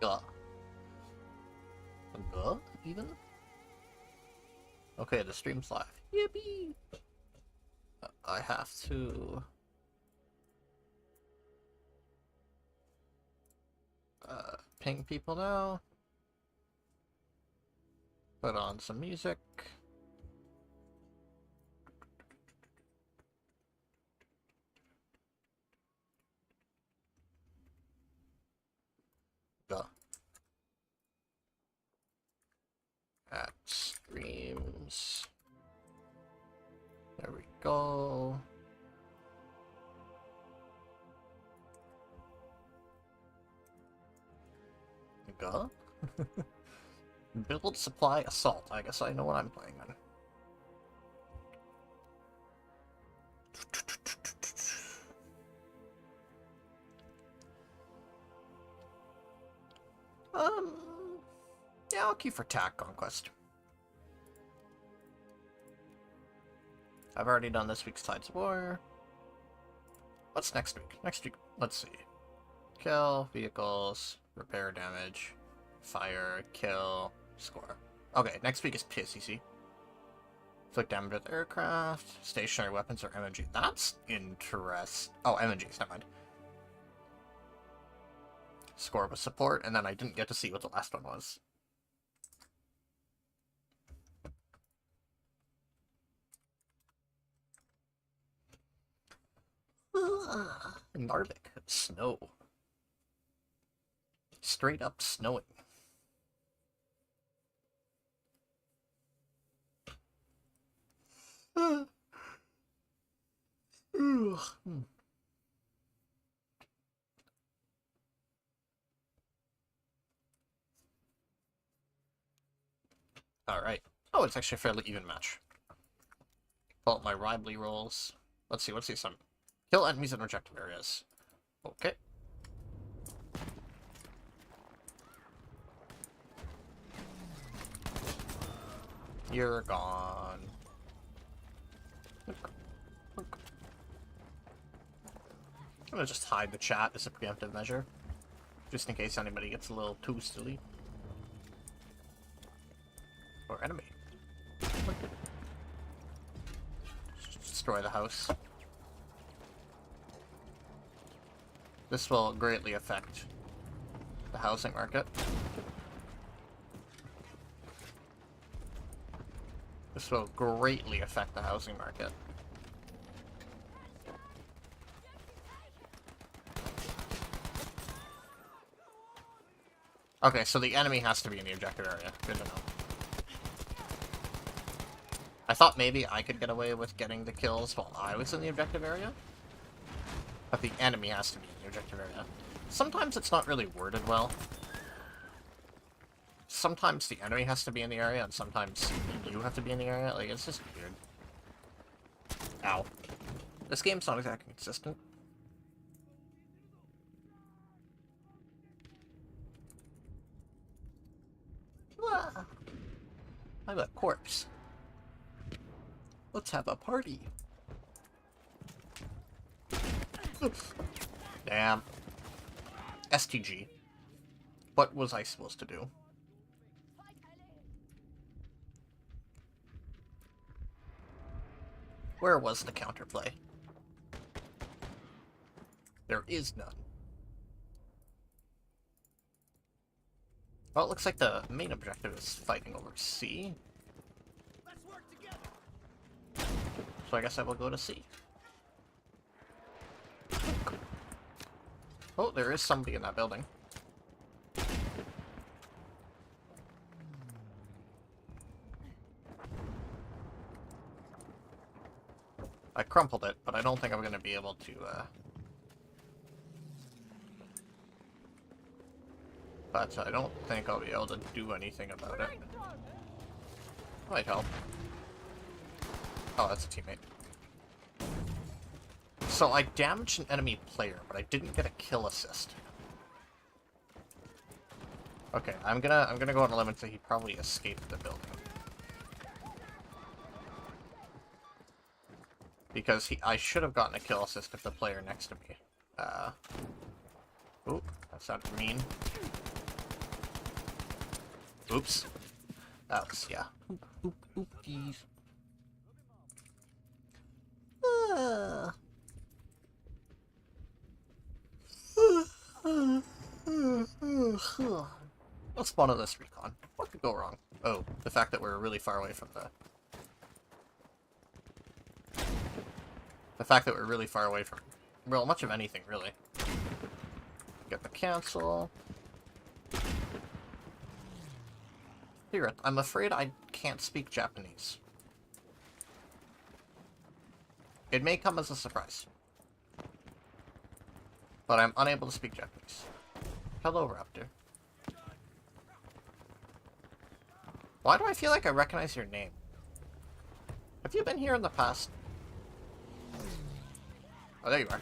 Duh. Duh, even? Okay, the stream's live. Yippee! I have to... ping people now. Put on some music. Duh. At streams. There we go. Go. Build, supply, assault. I guess I know what I'm playing then. Yeah, I'll keep for attack conquest. I've already done this week's Tides of War. What's next week? Next week, let's see. Kill, vehicles, repair damage, fire, kill, score. Okay, next week is PSCC. Inflict damage with aircraft, stationary weapons, or MNG. That's interest. Oh, MNGs, never mind. Score was support, and then I didn't get to see what the last one was. Narvik, snow. Straight up snowing. Alright. Oh, it's actually a fairly even match. Pull out my Ribley rolls. Let's see, some. Kill enemies in objective areas. Okay. You're gone. I'm gonna just hide the chat as a preemptive measure. Just in case anybody gets a little too silly. Or enemy. Just destroy the house. This will greatly affect the housing market. This will greatly affect the housing market. Okay, so the enemy has to be in the objective area. Good to know. I thought maybe I could get away with getting the kills while I was in the objective area. But the enemy has to be in the objective area. Sometimes it's not really worded well. Sometimes the enemy has to be in the area, and sometimes you have to be in the area. Like, it's just weird. Ow. This game's not exactly consistent. I'm a corpse. Let's have a party. Damn. STG. What was I supposed to do? Where was the counterplay? There is none. Well, it looks like the main objective is fighting over C. Let's work together. So I guess I will go to C. Oh, there is somebody in that building. I crumpled it, but I don't think I'm going to be able to, But I don't think I'll be able to do anything about it. Might help. Oh, that's a teammate. So I damaged an enemy player, but I didn't get a kill assist. Okay, I'm gonna go on a limb and say he probably escaped the building. Because I should have gotten a kill assist if the player next to me. Ooh, that sounded mean. Oops. That was, yeah. Oopsies. What's fun of this recon? What could go wrong? Oh, the fact that we're really far away from the... The fact that we're really far away from... Well, much of anything, really. Get the cancel. Here, I'm afraid I can't speak Japanese. It may come as a surprise. But I'm unable to speak Japanese. Hello, Raptor. Why do I feel like I recognize your name? Have you been here in the past? Oh, there you are.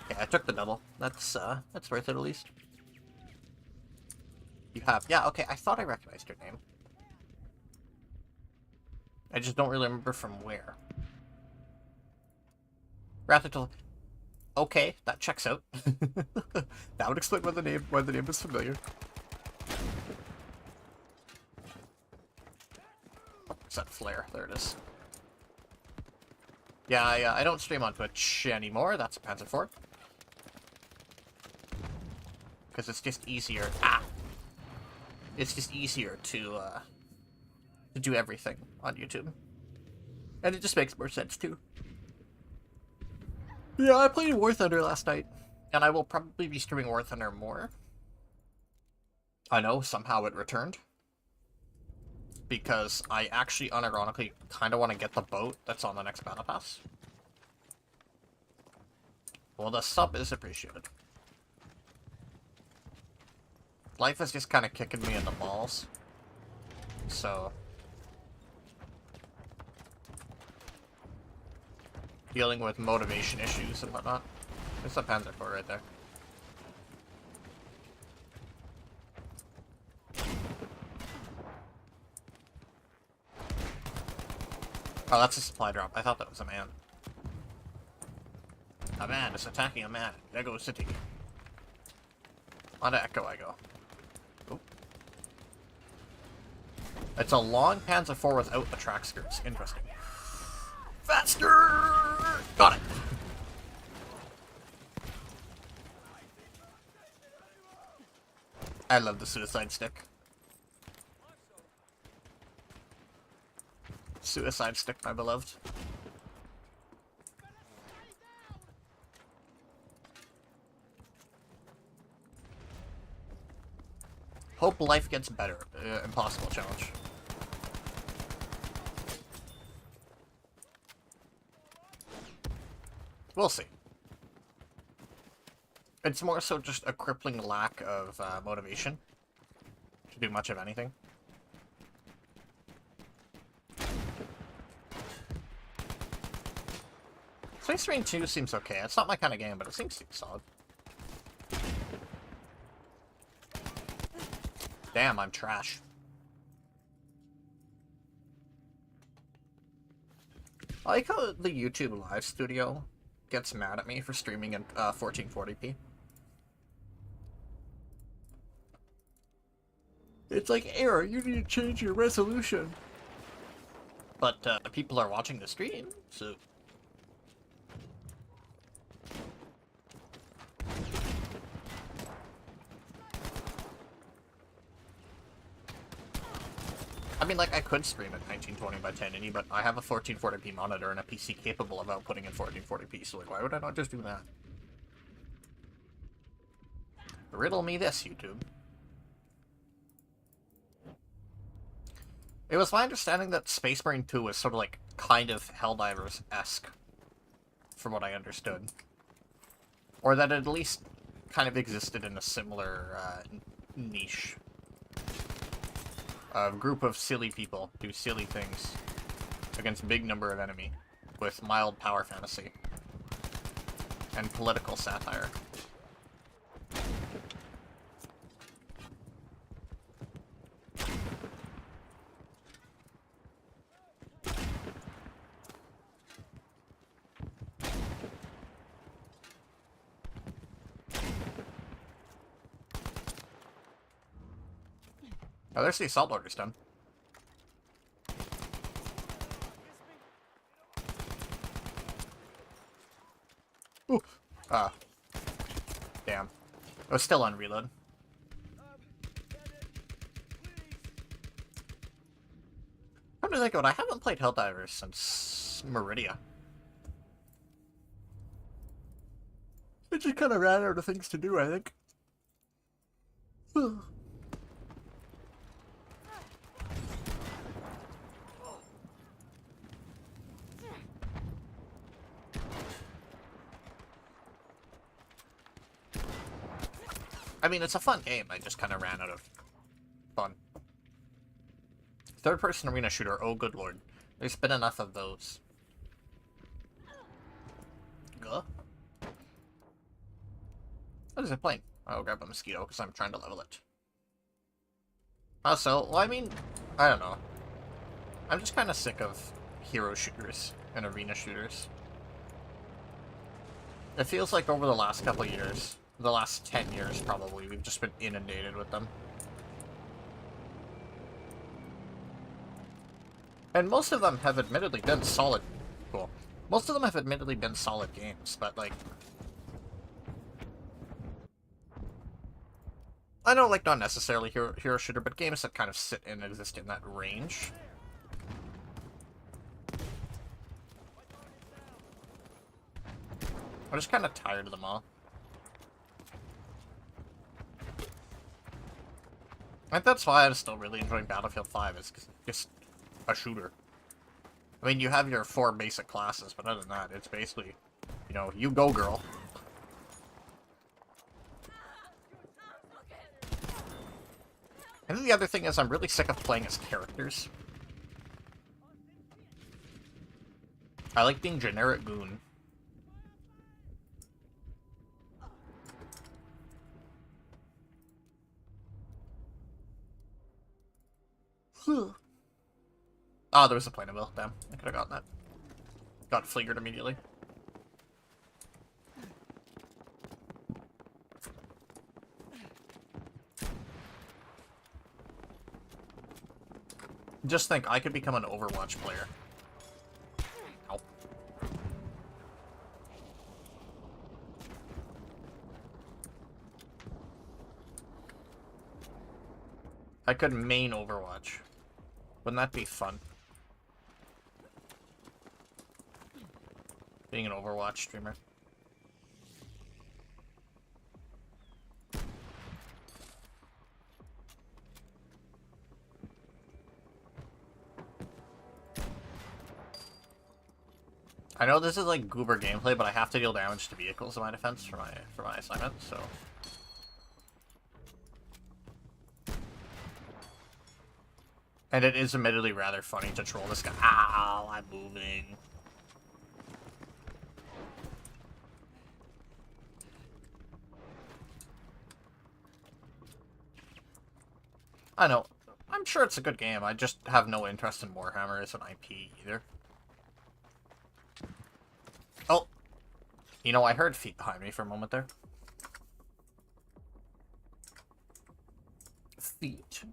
Okay, I took the double. That's worth it at least. You have. Yeah, okay, I thought I recognized your name. I just don't really remember from where. Raptor. Okay, that checks out. That would explain why the name is familiar. What's that flare? There it is. Yeah, I don't stream on Twitch anymore. That's a Panzer IV. Because it's just easier. Ah! It's just easier to do everything on YouTube. And it just makes more sense, too. Yeah, I played War Thunder last night. And I will probably be streaming War Thunder more. I know, somehow it returned. Because I actually, unironically, kind of want to get the boat that's on the next battle pass. Well, the sub is appreciated. Life is just kind of kicking me in the balls. So... dealing with motivation issues and whatnot. There's a Panzer IV right there. Oh, that's a supply drop. I thought that was a man. A man is attacking a man. Echo City. On to Echo I go. Oh. It's a long Panzer IV without the track skirts. Interesting. Faster! Got it! I love the suicide stick. Suicide stick, my beloved. Hope life gets better. Impossible challenge. We'll see. It's more so just a crippling lack of motivation to do much of anything. Space Marine 2 seems okay. It's not my kind of game, but it seems solid. Damn, I'm trash. I like how the YouTube live studio gets mad at me for streaming in 1440p. It's like, error, you need to change your resolution. But people are watching the stream, so... I mean, like, I could stream at 1920 by 1080, but I have a 1440p monitor and a PC capable of outputting in 1440p, so, like, why would I not just do that? Riddle me this, YouTube. It was my understanding that Space Marine 2 was sort of, like, kind of Helldivers-esque, from what I understood. Or that it at least kind of existed in a similar, niche. A group of silly people do silly things against a big number of enemy with mild power fantasy and political satire. Oh, there's the assault orders done. Ooh. Ah. Damn. I was still on reload. Come to think of it, I haven't played Helldivers since Meridia. I just kind of ran out of things to do, I think. I mean, it's a fun game. I just kind of ran out of fun. Third-person arena shooter. Oh, good lord. There's been enough of those. What is it playing? I'll grab a mosquito because I'm trying to level it. Also, well, I mean, I don't know. I'm just kind of sick of hero shooters and arena shooters. It feels like over the last couple of years, the last 10 years probably, we've just been inundated with them. And most of them have admittedly been solid. Cool. Most of them have admittedly been solid games, but like... I know, like, not necessarily hero shooter, but games that kind of sit and exist in that range. I'm just kind of tired of them all. I think that's why I'm still really enjoying Battlefield 5, is just a shooter. I mean, you have your 4 basic classes, but other than that, it's basically, you know, you go, girl. And then the other thing is, I'm really sick of playing as characters. I like being generic goon. Oh, there was a plane bill. Damn, I could have gotten that. Got flingered immediately. Just think, I could become an Overwatch player. Ow. I could main Overwatch. Wouldn't that be fun? Being an Overwatch streamer. I know this is like goober gameplay, but I have to deal damage to vehicles in my defense for my assignment, so. And it is admittedly rather funny to troll this guy. Ow, I'm moving. I know. I'm sure it's a good game. I just have no interest in Warhammer as an IP either. Oh! You know, I heard feet behind me for a moment there. Feet.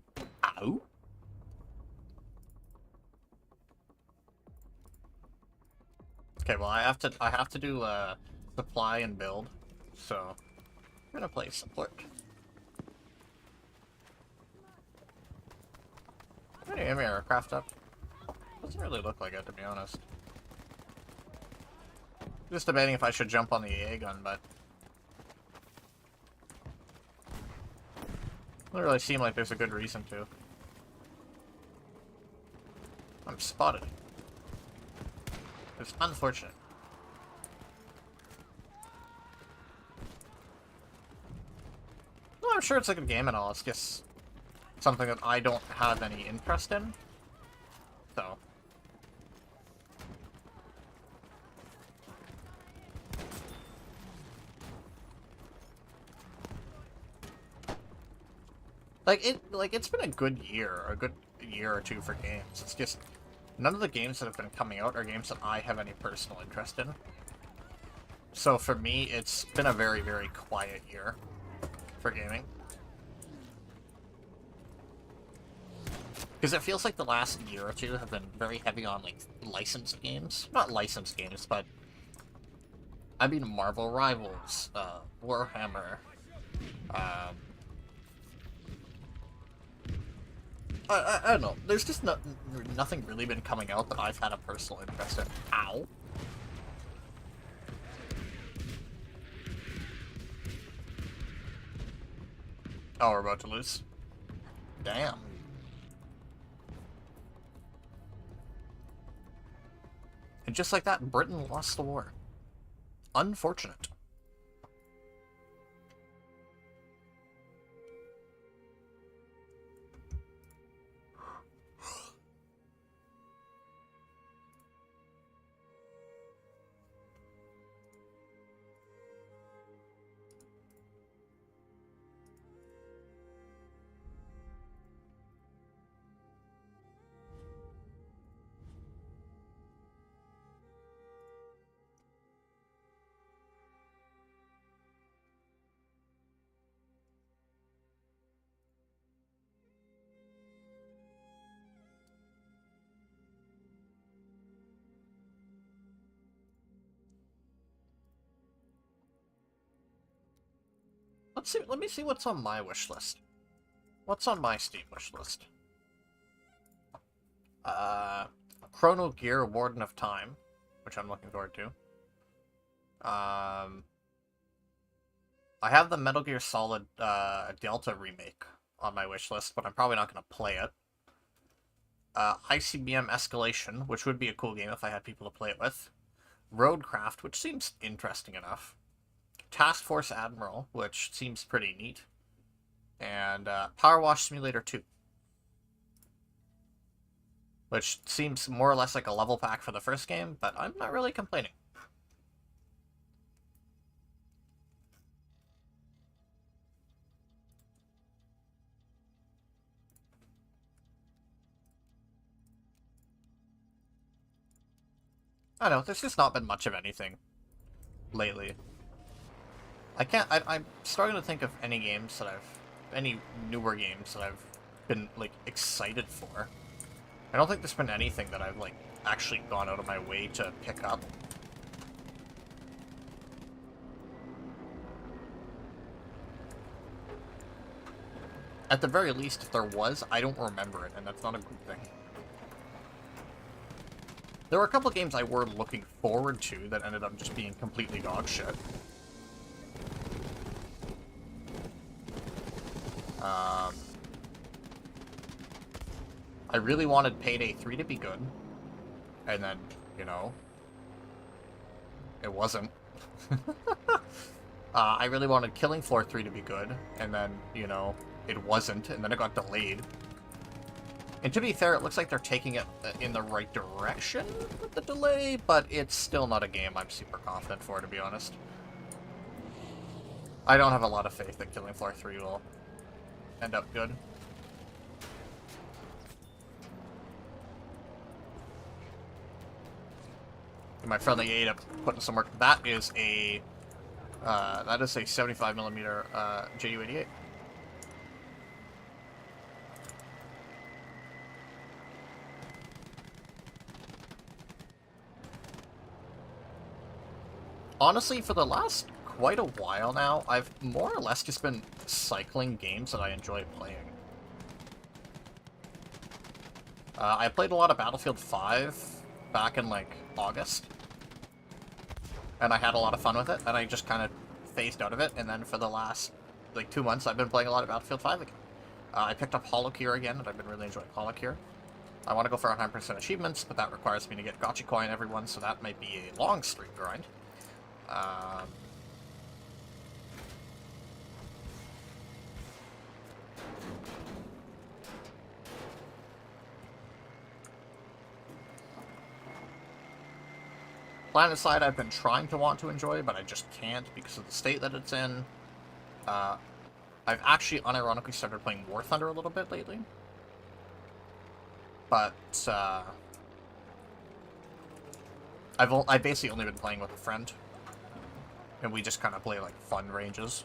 Ow. Okay, well I have to do supply and build, so I'm gonna play support. Any enemy aircraft up? Doesn't really look like it, to be honest. Just debating if I should jump on the AA gun, but doesn't really seem like there's a good reason to. I'm spotted. It's unfortunate. Well, I'm sure it's a good game and all, it's just something that I don't have any interest in. So. It's been a good year or two for games. It's just none of the games that have been coming out are games that I have any personal interest in. So for me, it's been a very, very quiet year for gaming. Because it feels like the last year or two have been very heavy on, like, licensed games. Not licensed games, but... I mean, Marvel Rivals, Warhammer, I don't know. There's just nothing really been coming out that I've had a personal interest in. Ow. Oh, we're about to lose. Damn. And just like that, Britain lost the war. Unfortunate. Let's see. Let me see what's on my wish list. What's on my Steam wish list? Chrono Gear Warden of Time, which I'm looking forward to. I have the Metal Gear Solid Delta remake on my wish list, but I'm probably not going to play it. ICBM Escalation, which would be a cool game if I had people to play it with. Roadcraft, which seems interesting enough. Task Force Admiral, which seems pretty neat. And Power Wash Simulator 2. Which seems more or less like a level pack for the first game, but I'm not really complaining. I don't know, there's just not been much of anything lately. I'm starting to think of any games that any newer games that I've been, like, excited for. I don't think there's been anything that I've, like, actually gone out of my way to pick up. At the very least, if there was, I don't remember it, and that's not a good thing. There were a couple of games I were looking forward to that ended up just being completely dog shit. I really wanted Payday 3 to be good, and then, you know, it wasn't. I really wanted Killing Floor 3 to be good, and then, you know, it wasn't, and then it got delayed. And to be fair, it looks like they're taking it in the right direction with the delay, but it's still not a game I'm super confident for, to be honest. I don't have a lot of faith that Killing Floor 3 will end up good. My friendly aid up putting some work. That is a 75mm JU-88. Honestly, for the last quite a while now, I've more or less just been cycling games that I enjoy playing. I played a lot of Battlefield 5 back in, like, August. And I had a lot of fun with it, and I just kind of phased out of it, and then for the last, like, 2 months, I've been playing a lot of Battlefield 5 again. I picked up Holocure again, and I've been really enjoying Holocure. I want to go for 100% achievements, but that requires me to get Gotcha Coin every one, so that might be a long streak grind. PlanetSide I've been trying to want to enjoy, but I just can't because of the state that it's in. I've actually unironically started playing War Thunder a little bit lately. But, I've basically only been playing with a friend. And we just kind of play, like, fun ranges.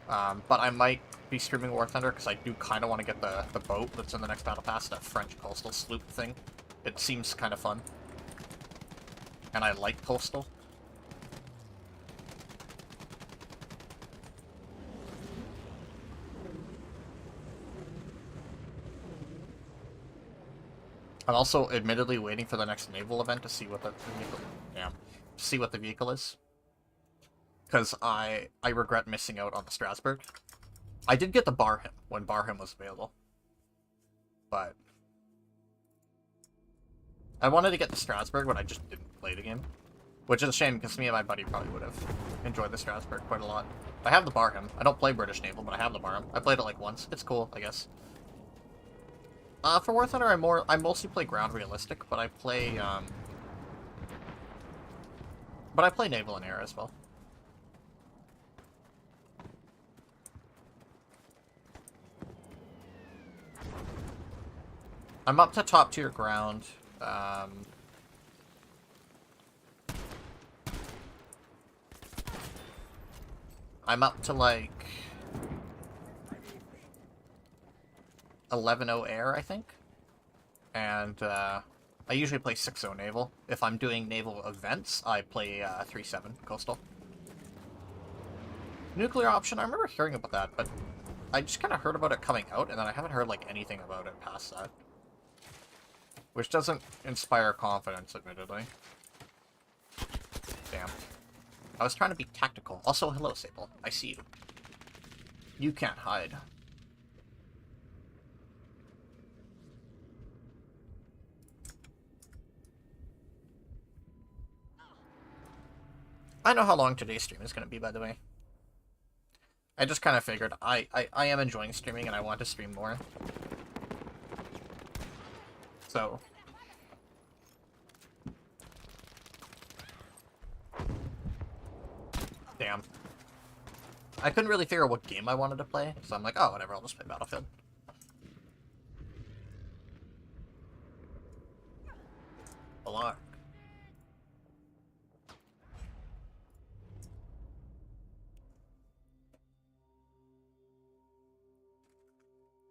But I might be streaming War Thunder, because I do kind of want to get the boat that's in the next battle pass, that French coastal sloop thing. It seems kind of fun. And I like coastal. I'm also admittedly waiting for the next naval event to see what the vehicle, see what the vehicle is. Because I regret missing out on the Strasbourg. I did get the Barham when Barham was available. But I wanted to get the Strasbourg, but I just didn't play the game. Which is a shame, because me and my buddy probably would have enjoyed the Strasbourg quite a lot. I have the Barham. I don't play British Naval, but I have the Barham. I played it like once. It's cool, I guess. For War Thunder, I mostly play ground realistic, but I play naval and air as well. I'm up to top tier ground. I'm up to like 11-0 air, I think. And I usually play 6-0 naval. If I'm doing naval events, I play 3-7 coastal. Nuclear option, I remember hearing about that, but I just kind of heard about it coming out, and then I haven't heard like anything about it past that. Which doesn't inspire confidence, admittedly. Damn. I was trying to be tactical. Also, hello, Sable. I see you. You can't hide. I know how long today's stream is going to be, by the way. I just kind of figured I am enjoying streaming, and I want to stream more. So... Damn. I couldn't really figure out what game I wanted to play, so I'm like, oh, whatever, I'll just play Battlefield. Alark.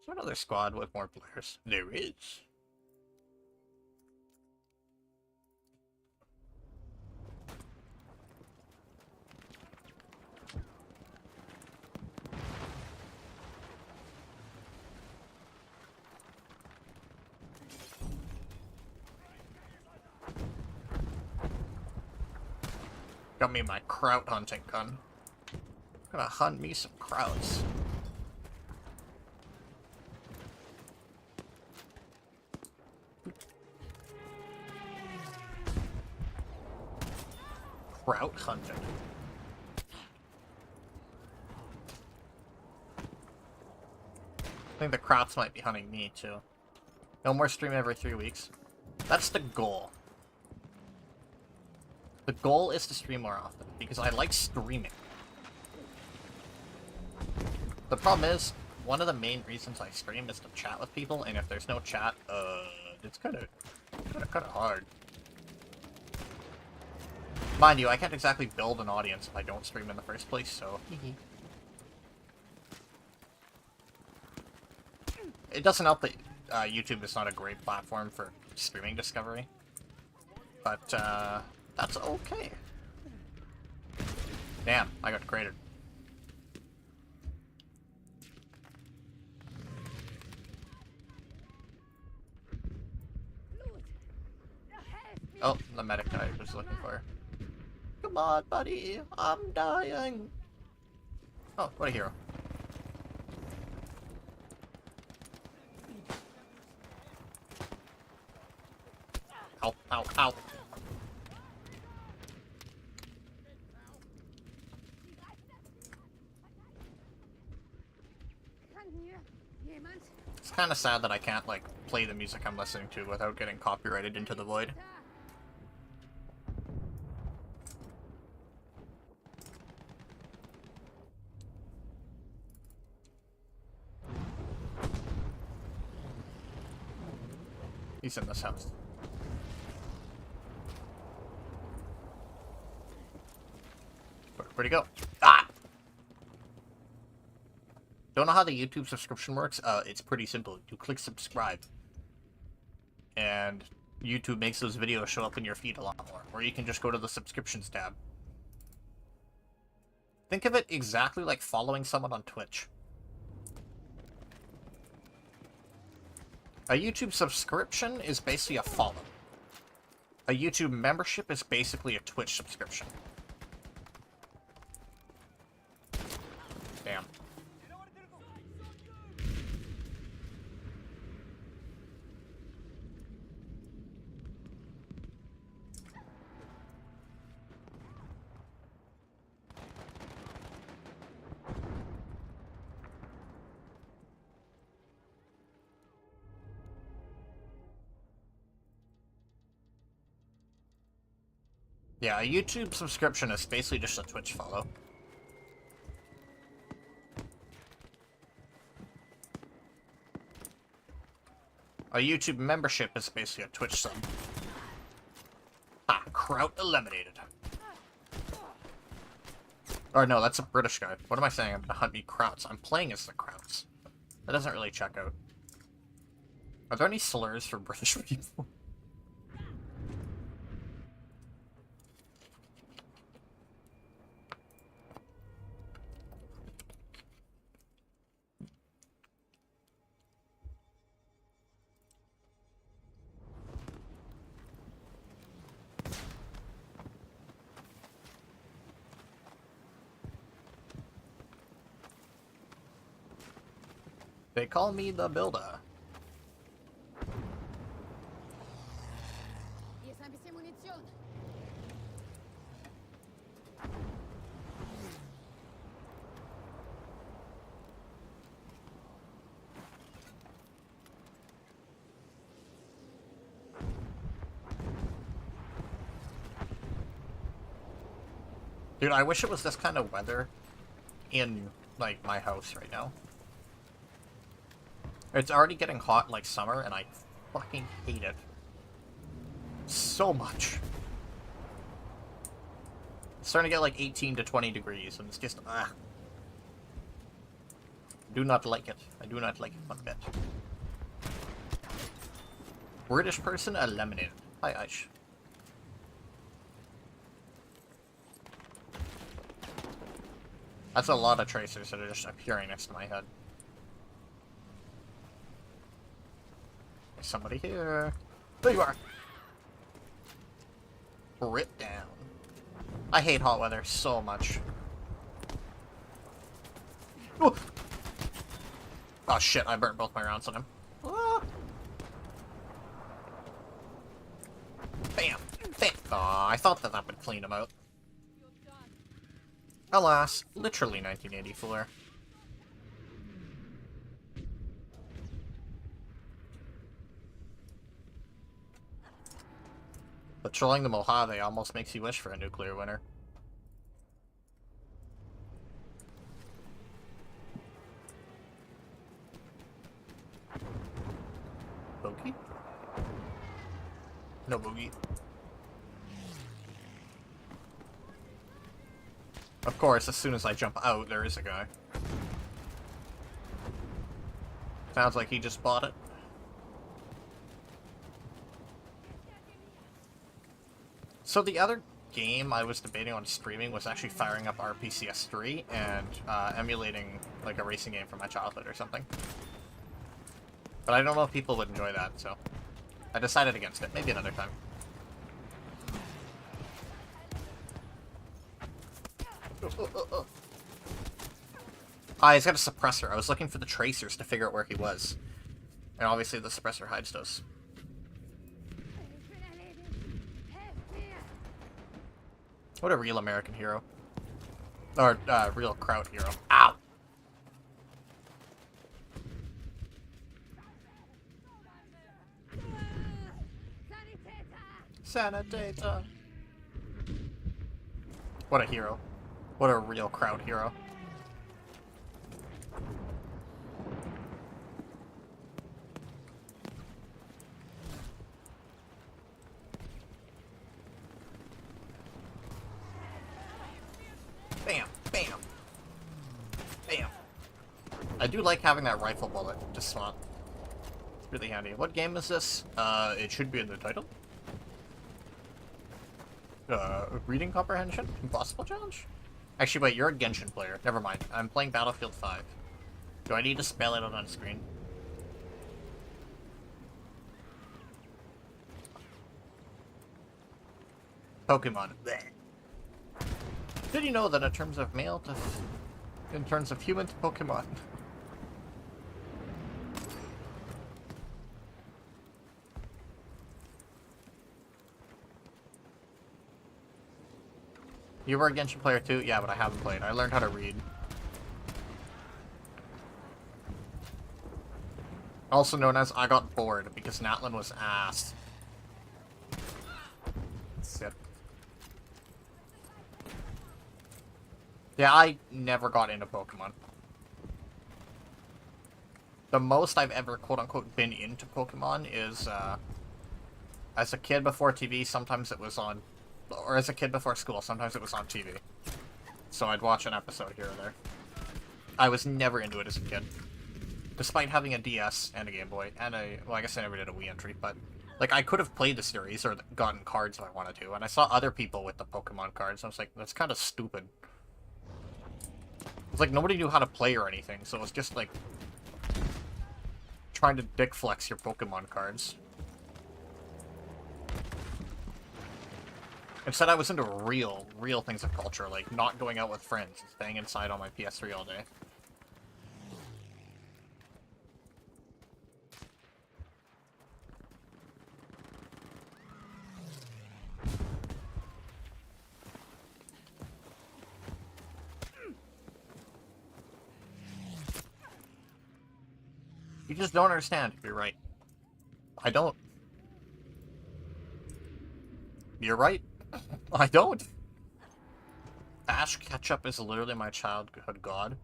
Is there another squad with more players? There is. Got me my kraut hunting gun. Gonna hunt me some krauts. Kraut hunting. I think the krauts might be hunting me too. No more stream every 3 weeks. That's the goal. The goal is to stream more often, because I like streaming. The problem is, one of the main reasons I stream is to chat with people, and if there's no chat, it's kind of hard. Mind you, I can't exactly build an audience if I don't stream in the first place, so... It doesn't help that YouTube is not a great platform for streaming discovery. But, that's okay. Damn, I got cratered. Oh, the medic guy I was looking for. Come on, buddy, I'm dying. Oh, what a hero. Ow, ow, ow. It's kind of sad that I can't, like, play the music I'm listening to without getting copyrighted into the void. He's in this house. Where'd he go? Ah! Don't know how the YouTube subscription works? It's pretty simple. You click subscribe, and YouTube makes those videos show up in your feed a lot more. Or you can just go to the subscriptions tab. Think of it exactly like following someone on Twitch. A YouTube subscription is basically a follow. A YouTube membership is basically a Twitch subscription. Damn. Yeah, a YouTube subscription is basically just a Twitch follow. A YouTube membership is basically a Twitch sub. Ah, Kraut eliminated. Or no, that's a British guy. What am I saying? I'm gonna hunt me Krauts. I'm playing as the Krauts. That doesn't really check out. Are there any slurs for British people? They call me the Builder. Dude, I wish it was this kind of weather in, like, my house right now. It's already getting hot like summer, and I fucking hate it. So much. It's starting to get like 18 to 20 degrees, and it's just, do not like it. I do not like it one bit. British person eliminated. Hi, Aish. That's a lot of tracers that are just appearing next to my head. There's somebody here. There you are! Rip down. I hate hot weather so much. Ooh. Oh shit, I burnt both my rounds on him. Ah. Bam! Bam! Aw, I thought that would clean him out. Alas, literally 1984. Patrolling the Mojave almost makes you wish for a nuclear winter. Bogey? No bogey. Of course, as soon as I jump out, there is a guy. Sounds like he just bought it. So the other game I was debating on streaming was actually firing up RPCS3 and emulating like a racing game from my childhood or something. But I don't know if people would enjoy that, so I decided against it. Maybe another time. Ah, he's got a suppressor. I was looking for the tracers to figure out where he was. And obviously the suppressor hides those. What a real American hero. Or, real Kraut hero. Ow! Sanitator! What a hero. What a real Kraut hero. Bam! Bam! Bam! do like having that rifle bullet to swap. It's really handy. What game is this? It should be in the title. Reading comprehension? Impossible challenge? Actually, wait, you're a Genshin player. Never mind. I'm playing Battlefield 5. Do I need to spell it out on screen? Pokemon. Blech. Did you know that in terms of in terms of human to Pokemon? You were a Genshin player too? Yeah, but I haven't played. I learned how to read. Also known as I got bored because Natlin was ass. Sit. Yeah, I never got into Pokemon. The most I've ever quote-unquote been into Pokemon is, as a kid before TV, sometimes it was on, or as a kid before school, sometimes it was on TV. So I'd watch an episode here or there. I was never into it as a kid. Despite having a DS and a Game Boy, and well, I guess I never did a Wii entry, but, like, I could have played the series or gotten cards if I wanted to, and I saw other people with the Pokemon cards, and I was like, that's kind of stupid. It's like, nobody knew how to play or anything, so it was just, like, trying to dick flex your Pokemon cards. Instead, I was into real things of culture, like not going out with friends and staying inside on my PS3 all day. You just don't understand. You're right. I don't. You're right. I don't. Ash Ketchum is literally my childhood god.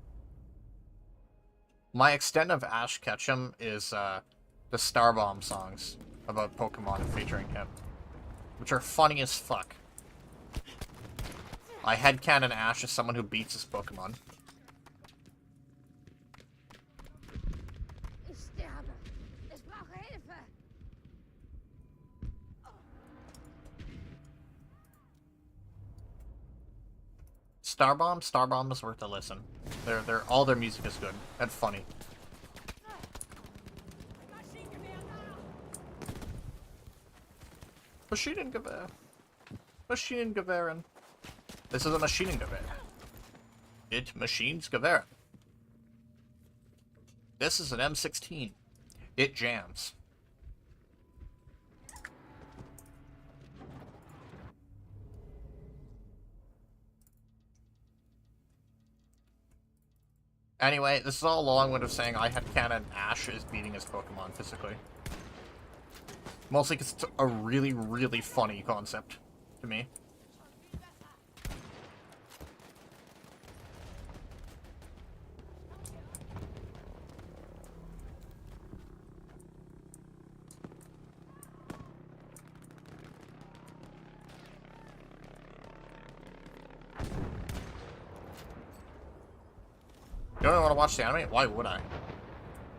My extent of Ash Ketchum is the Starbomb songs about Pokemon featuring him, which are funny as fuck. I headcanon Ash as someone who beats his Pokemon. Starbomb is worth a listen. All their music is good and funny. Maschinengewehr. Maschinengewehren. This is a Maschinengewehr. It machines Gewehr. This is an M16. It jams. Anyway, this is all a long way of saying I had canon Ash is beating his Pokemon physically. Mostly because it's a really funny concept to me. You don't want to watch the anime? Why would I?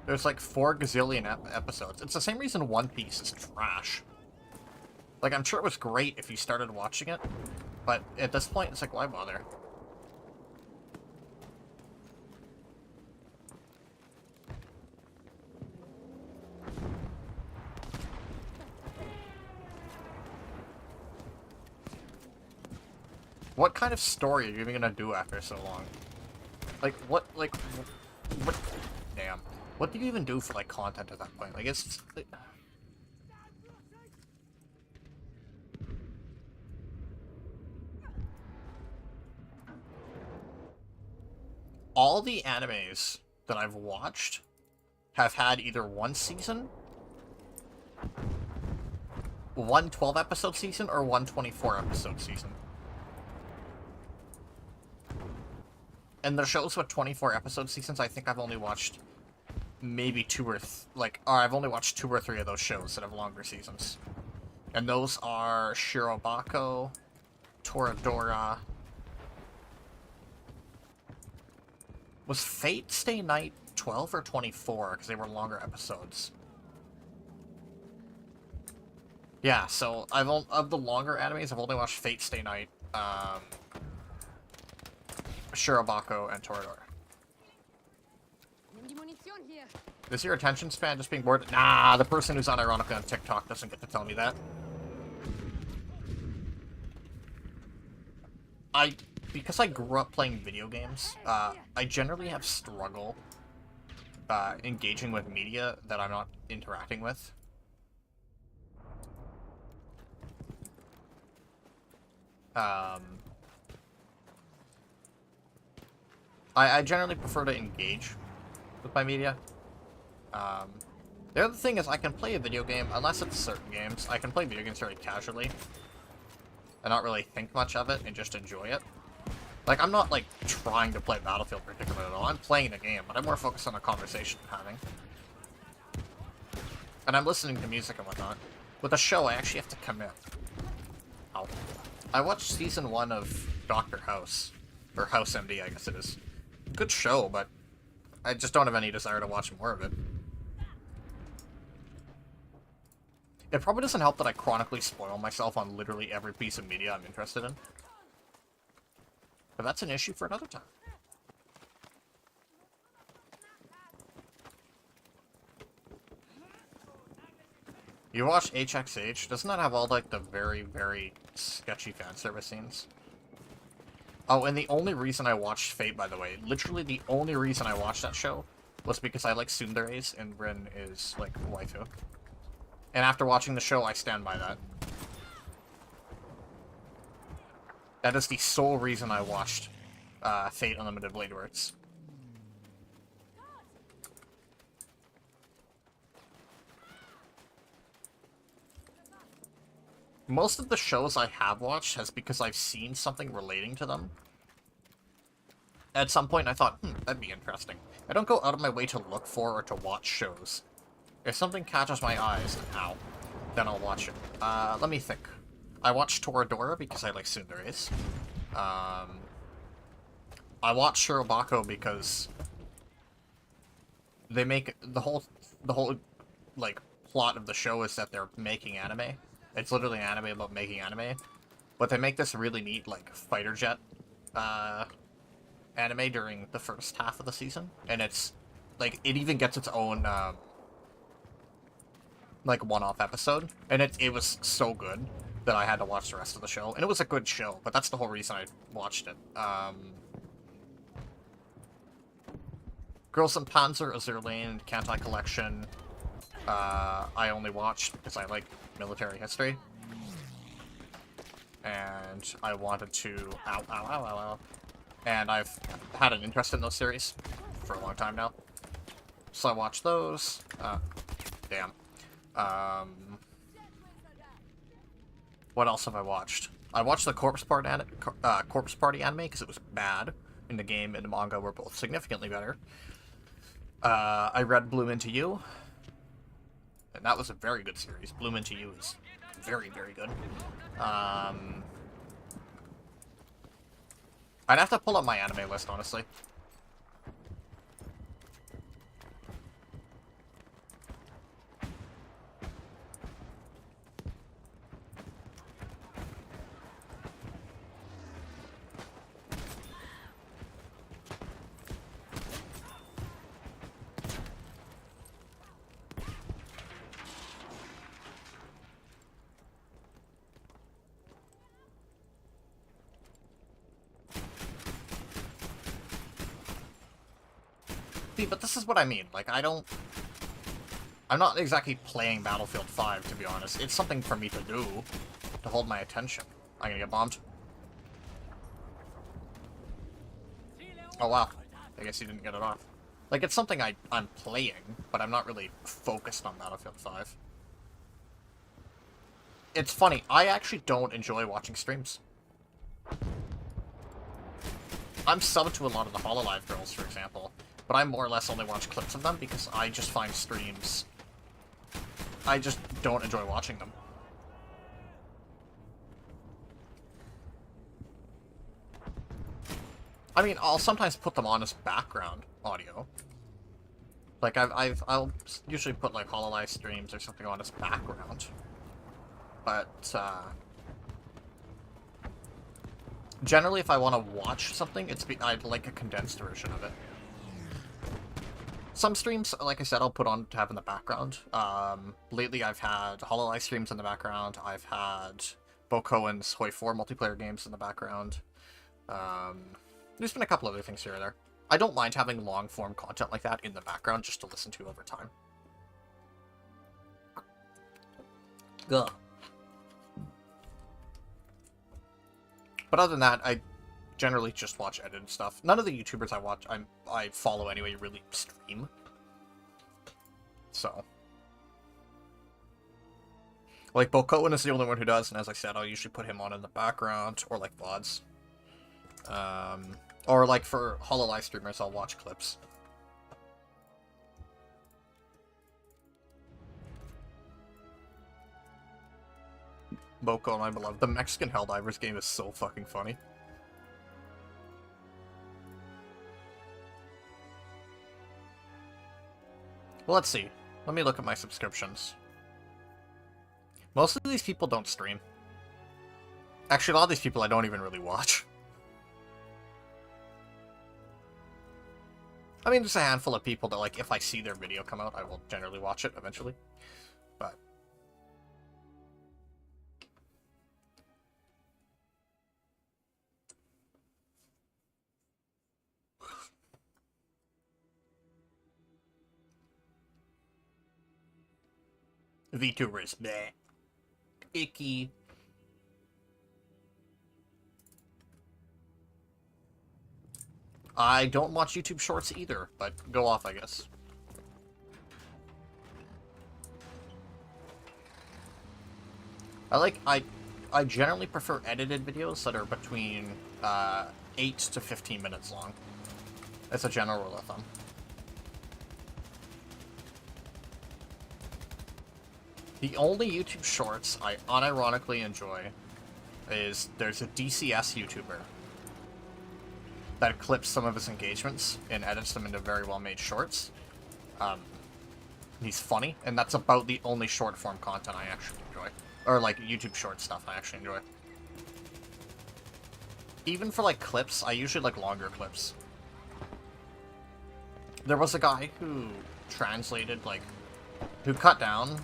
There's like 4 gazillion episodes. It's the same reason One Piece is trash. Like, I'm sure it was great if you started watching it, but at this point, it's like, why bother? What kind of story are you even gonna do after so long? Like, what, damn. What do you even do for, like, content at that point? Like, it's... Like... All the animes that I've watched have had either one season, one 12-episode season, or one 24-episode season. And the shows with 24-episode seasons, I think I've only watched maybe 2 or I've only watched 2 or 3 of those shows that have longer seasons. And those are Shirobako, Toradora. Was Fate Stay Night 12 or 24, because they were longer episodes. Yeah, so of the longer animes, I've only watched Fate Stay Night, Shirobako, and Toradora. Is your attention span just being bored? Nah, the person who's unironically on TikTok doesn't get to tell me that. Because I grew up playing video games, I generally have struggle engaging with media that I'm not interacting with. I generally prefer to engage with my media. The other thing is I can play a video game, unless it's certain games, I can play video games very casually and not really think much of it and just enjoy it. Like, I'm not, like, trying to play Battlefield particularly at all. I'm playing the game, but I'm more focused on the conversation I'm having. And I'm listening to music and whatnot. With a show, I actually have to commit. Ow. I watched Season 1 of Dr. House. Or House MD, I guess it is. Good show, but I just don't have any desire to watch more of it. It probably doesn't help that I chronically spoil myself on literally every piece of media I'm interested in. But that's an issue for another time. You watch HXH? Doesn't that have all, like, the very, very sketchy fan service scenes? Oh, and the only reason I watched Fate, by the way, literally the only reason I watched that show was because I like tsunderes and Rin is, like, waifu. And after watching the show, I stand by that. That is the sole reason I watched Fate Unlimited Blade Works. Most of the shows I have watched has because I've seen something relating to them. At some point I thought, that'd be interesting. I don't go out of my way to look for or to watch shows. If something catches my eyes, then I'll watch it. Let me think. I watched Toradora because I like tsunderes. I watched Shirobako because they make the whole like plot of the show is that they're making anime. It's literally an anime about making anime, but they make this really neat like fighter jet anime during the first half of the season, and it's like it even gets its own like one-off episode, and it was so good that I had to watch the rest of the show, and it was a good show, but that's the whole reason I watched it. Girls in Panzer, Azure Lane, Kantai Collection, I only watched because I like military history. And I wanted to... And I've had an interest in those series for a long time now. So I watched those. Damn. What else have I watched? I watched the Corpse Party anime because it was bad. In the game and the manga were both significantly better. I read Bloom Into You. And that was a very good series. Bloom Into You is very, very good. I'd have to pull up my anime list, honestly. But this is what I mean. Like, I'm not exactly playing Battlefield 5, to be honest. It's something for me to do, to hold my attention. I'm gonna get bombed. Oh, wow. I guess you didn't get it off. Like, it's something I'm playing, but I'm not really focused on Battlefield 5. It's funny, I actually don't enjoy watching streams. I'm subbed to a lot of the Hololive girls, for example. But I more or less only watch clips of them because I just find streams... I just don't enjoy watching them. I mean, I'll sometimes put them on as background audio. Like, I'll usually put, like, HoloLive streams or something on as background. But, generally, if I want to watch something, I'd like a condensed version of it. Some streams, like I said, I'll put on to have in the background. Lately I've had HoloLive streams in the background. I've had Bo Cohen's Hoi 4 multiplayer games in the background. There's been a couple other things here or there. I don't mind having long-form content like that in the background just to listen to over time. Ugh. But other than that, I generally just watch edited stuff. None of the YouTubers I follow anyway really stream. So. Like, Bo Cohen is the only one who does, and as I said, I'll usually put him on in the background, or like VODs. Or like for HoloLive streamers, I'll watch clips. Boko, my beloved. The Mexican Helldivers game is so fucking funny. Well, let's see. Let me look at my subscriptions. Most of these people don't stream. Actually, a lot of these people I don't even really watch. I mean, there's a handful of people that, like, if I see their video come out, I will generally watch it eventually. But... VTubers, bleh. Icky. I don't watch YouTube Shorts either, but go off, I guess. I generally prefer edited videos that are between 8 to 15 minutes long. That's a general rule of thumb. The only YouTube Shorts I unironically enjoy is there's a DCS YouTuber that clips some of his engagements and edits them into very well-made shorts. He's funny, and that's about the only short-form content I actually enjoy. Or, like, YouTube short stuff I actually enjoy. Even for, like, clips, I usually like longer clips. There was a guy who translated, like, who cut down,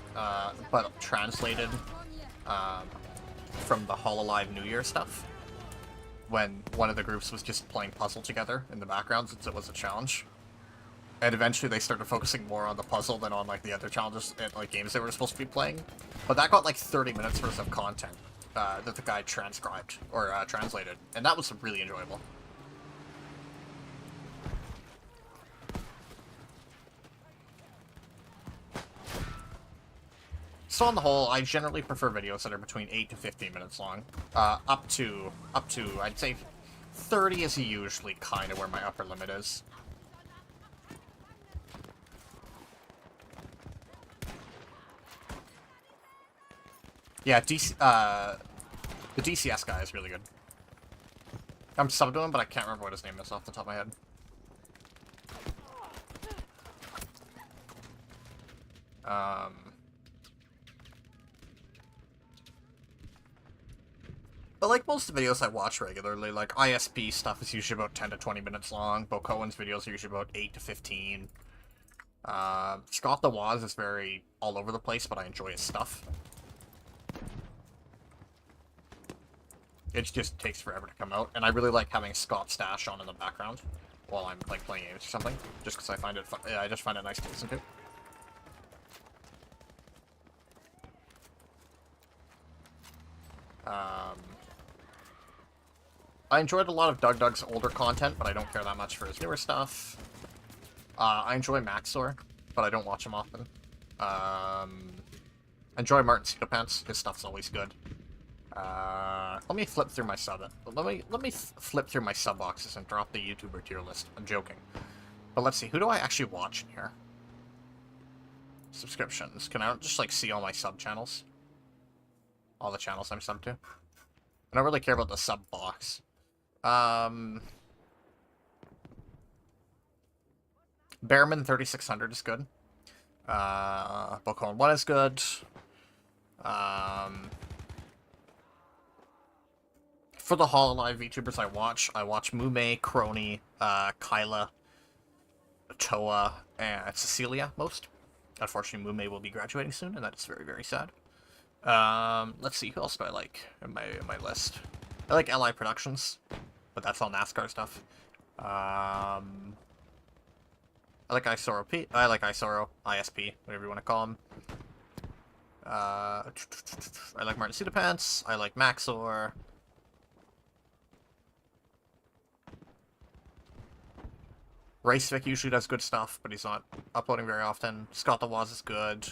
but translated from the HoloLive New Year stuff. When one of the groups was just playing puzzle together in the background since it was a challenge. And eventually they started focusing more on the puzzle than on, like, the other challenges and, like, games they were supposed to be playing. But that got, like, 30 minutes worth of content that the guy transcribed, or translated. And that was really enjoyable. So on the whole, I generally prefer videos that are between 8 to 15 minutes long. Up to, I'd say 30 is usually kind of where my upper limit is. Yeah, the DCS guy is really good. I'm subbed to him, but I can't remember what his name is off the top of my head. But like most videos I watch regularly, like ISP stuff is usually about 10 to 20 minutes long. Bo Cohen's videos are usually about 8 to 15. Scott the Waz is very all over the place, but I enjoy his stuff. It just takes forever to come out, and I really like having Scott Stash on in the background while I'm, like, playing games or something, just because I find it fun. I just find it nice to listen to. I enjoyed a lot of Doug's older content, but I don't care that much for his newer stuff. I enjoy Maxor, but I don't watch him often. I enjoy Martin Pants. His stuff's always good. Let me flip through my let me flip through my sub boxes and drop the YouTuber tier list. I'm joking. But let's see, who do I actually watch in here? Subscriptions. Can I just, like, see all my sub channels? All the channels I'm subbed to? I don't really care about the sub box. Bearman 3600 is good. Bookhorn 1 is good. For the Hololive VTubers I watch Mume, Crony, Kyla, Toa, and Cecilia most. Unfortunately, Mume will be graduating soon, and that is very, very sad. Let's see, who else do I like in my list? I like LI Productions, but that's all NASCAR stuff. I like Isoro P. I like Isoro, ISP, whatever you want to call him. I like Martin Pants. I like Maxor. Racevic usually does good stuff, but he's not uploading very often. Scott the Waz is good.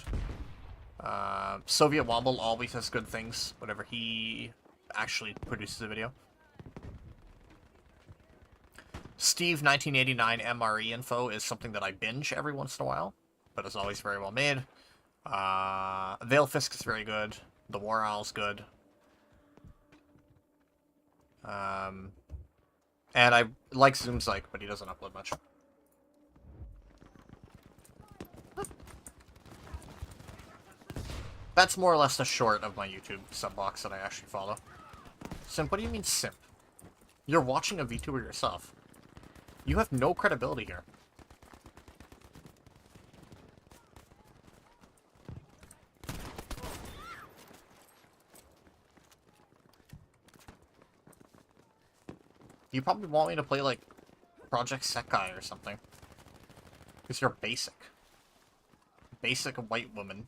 Soviet Womble always has good things, whenever he actually produces a video. Steve 1989 MRE info is something that I binge every once in a while, but it's always very well made. Veilfisk is very good. The War Owl's good. And I like Zoomzyke, but he doesn't upload much. That's more or less the short of my YouTube sub box that I actually follow. Simp, what do you mean simp? You're watching a VTuber yourself. You have no credibility here. You probably want me to play, like, Project Sekai or something. Because you're basic. Basic white woman.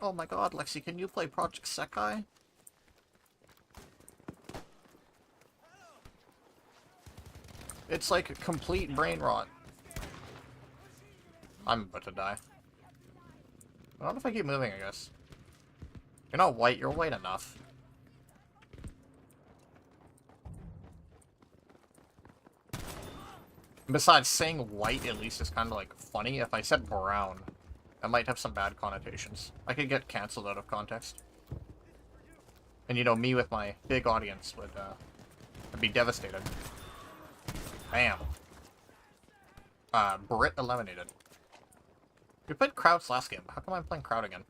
Oh my god, Lexi, can you play Project Sekai? It's like a complete brain rot. I'm about to die. I don't know if I keep moving, I guess. You're not white, you're white enough. Besides, saying white at least is kind of like funny. If I said brown, that might have some bad connotations. I could get cancelled out of context. And you know, me with my big audience would I'd be devastated. Bam. Brit eliminated. We played Kraut's last game. How come I'm playing Kraut again?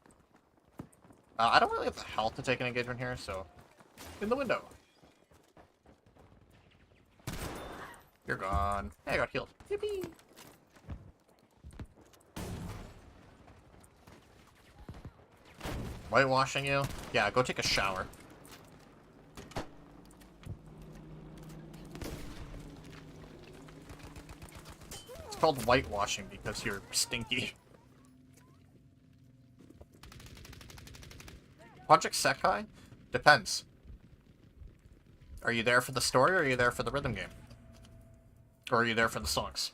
I don't really have the health to take an engagement here, so... In the window. You're gone. Hey, I got healed. Yippee! Whitewashing you? Yeah, go take a shower. It's called whitewashing because you're stinky. Project Sekai? Depends. Are you there for the story, or are you there for the rhythm game? Or are you there for the songs?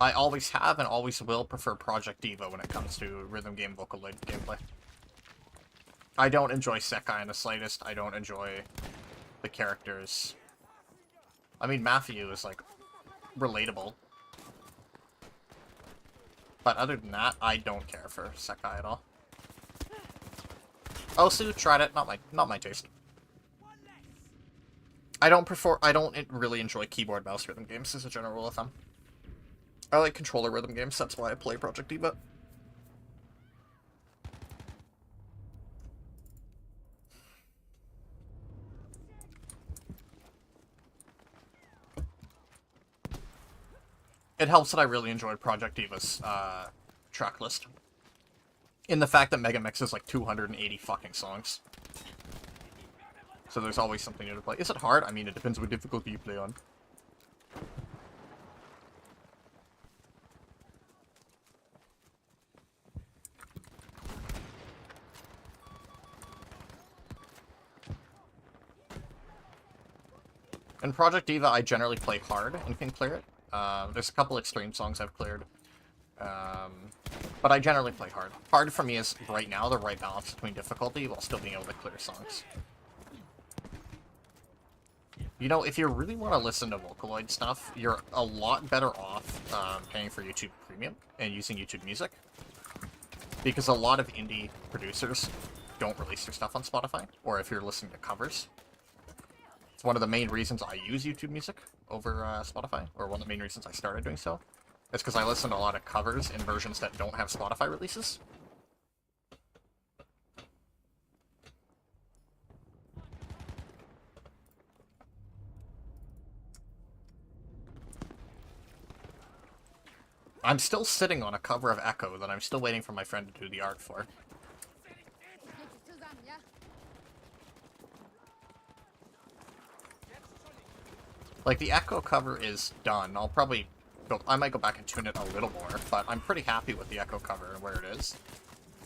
I always have and always will prefer Project Diva when it comes to rhythm game Vocaloid gameplay. I don't enjoy Sekai in the slightest. I don't enjoy the characters. I mean, Matthew is, like, relatable. But other than that, I don't care for Sekai at all. Osu, tried it. Not my taste. I don't really enjoy keyboard mouse rhythm games as a general rule of thumb. I like controller rhythm games, that's why I play Project Diva. It helps that I really enjoyed Project Diva's track list. In the fact that Megamix is like 280 fucking songs. So there's always something new to play. Is it hard? I mean, it depends what difficulty you play on. In Project Diva, I generally play hard and can clear it. There's a couple extreme songs I've cleared. But I generally play hard. Hard for me is, right now, the right balance between difficulty while still being able to clear songs. You know, if you really want to listen to Vocaloid stuff, you're a lot better off paying for YouTube Premium and using YouTube Music. Because a lot of indie producers don't release their stuff on Spotify, or if you're listening to covers. It's one of the main reasons I use YouTube Music over Spotify, or one of the main reasons I started doing so. It's because I listen to a lot of covers in versions that don't have Spotify releases. I'm still sitting on a cover of Echo that I'm still waiting for my friend to do the art for. Like, the Echo cover is done. I might go back and tune it a little more, but I'm pretty happy with the Echo cover and where it is.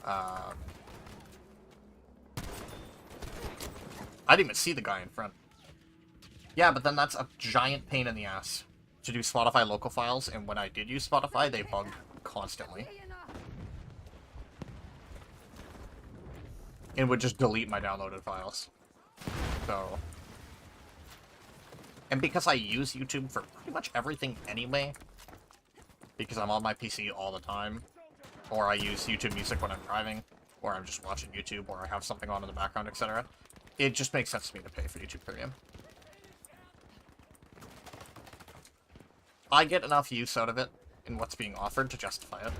I didn't even see the guy in front. Yeah, but then that's a giant pain in the ass to do Spotify local files, and when I did use Spotify, they bugged constantly. It would just delete my downloaded files. So... And because I use YouTube for pretty much everything anyway, because I'm on my PC all the time, or I use YouTube Music when I'm driving, or I'm just watching YouTube, or I have something on in the background, etc., it just makes sense to me to pay for YouTube Premium. I get enough use out of it in what's being offered to justify it.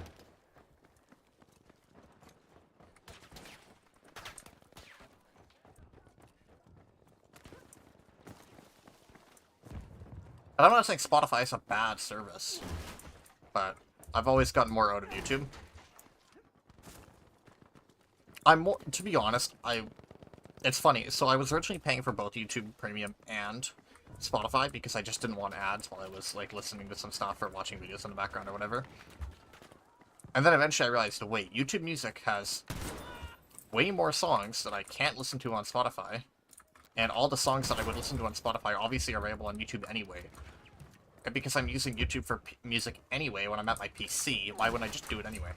I'm not saying Spotify is a bad service, but I've always gotten more out of YouTube. To be honest, it's funny, so I was originally paying for both YouTube Premium and Spotify because I just didn't want ads while I was, like, listening to some stuff or watching videos in the background or whatever. And then eventually I realized, wait, YouTube Music has way more songs that I can't listen to on Spotify. And all the songs that I would listen to on Spotify obviously are available on YouTube anyway. And because I'm using YouTube for music anyway when I'm at my PC, why wouldn't I just do it anyway?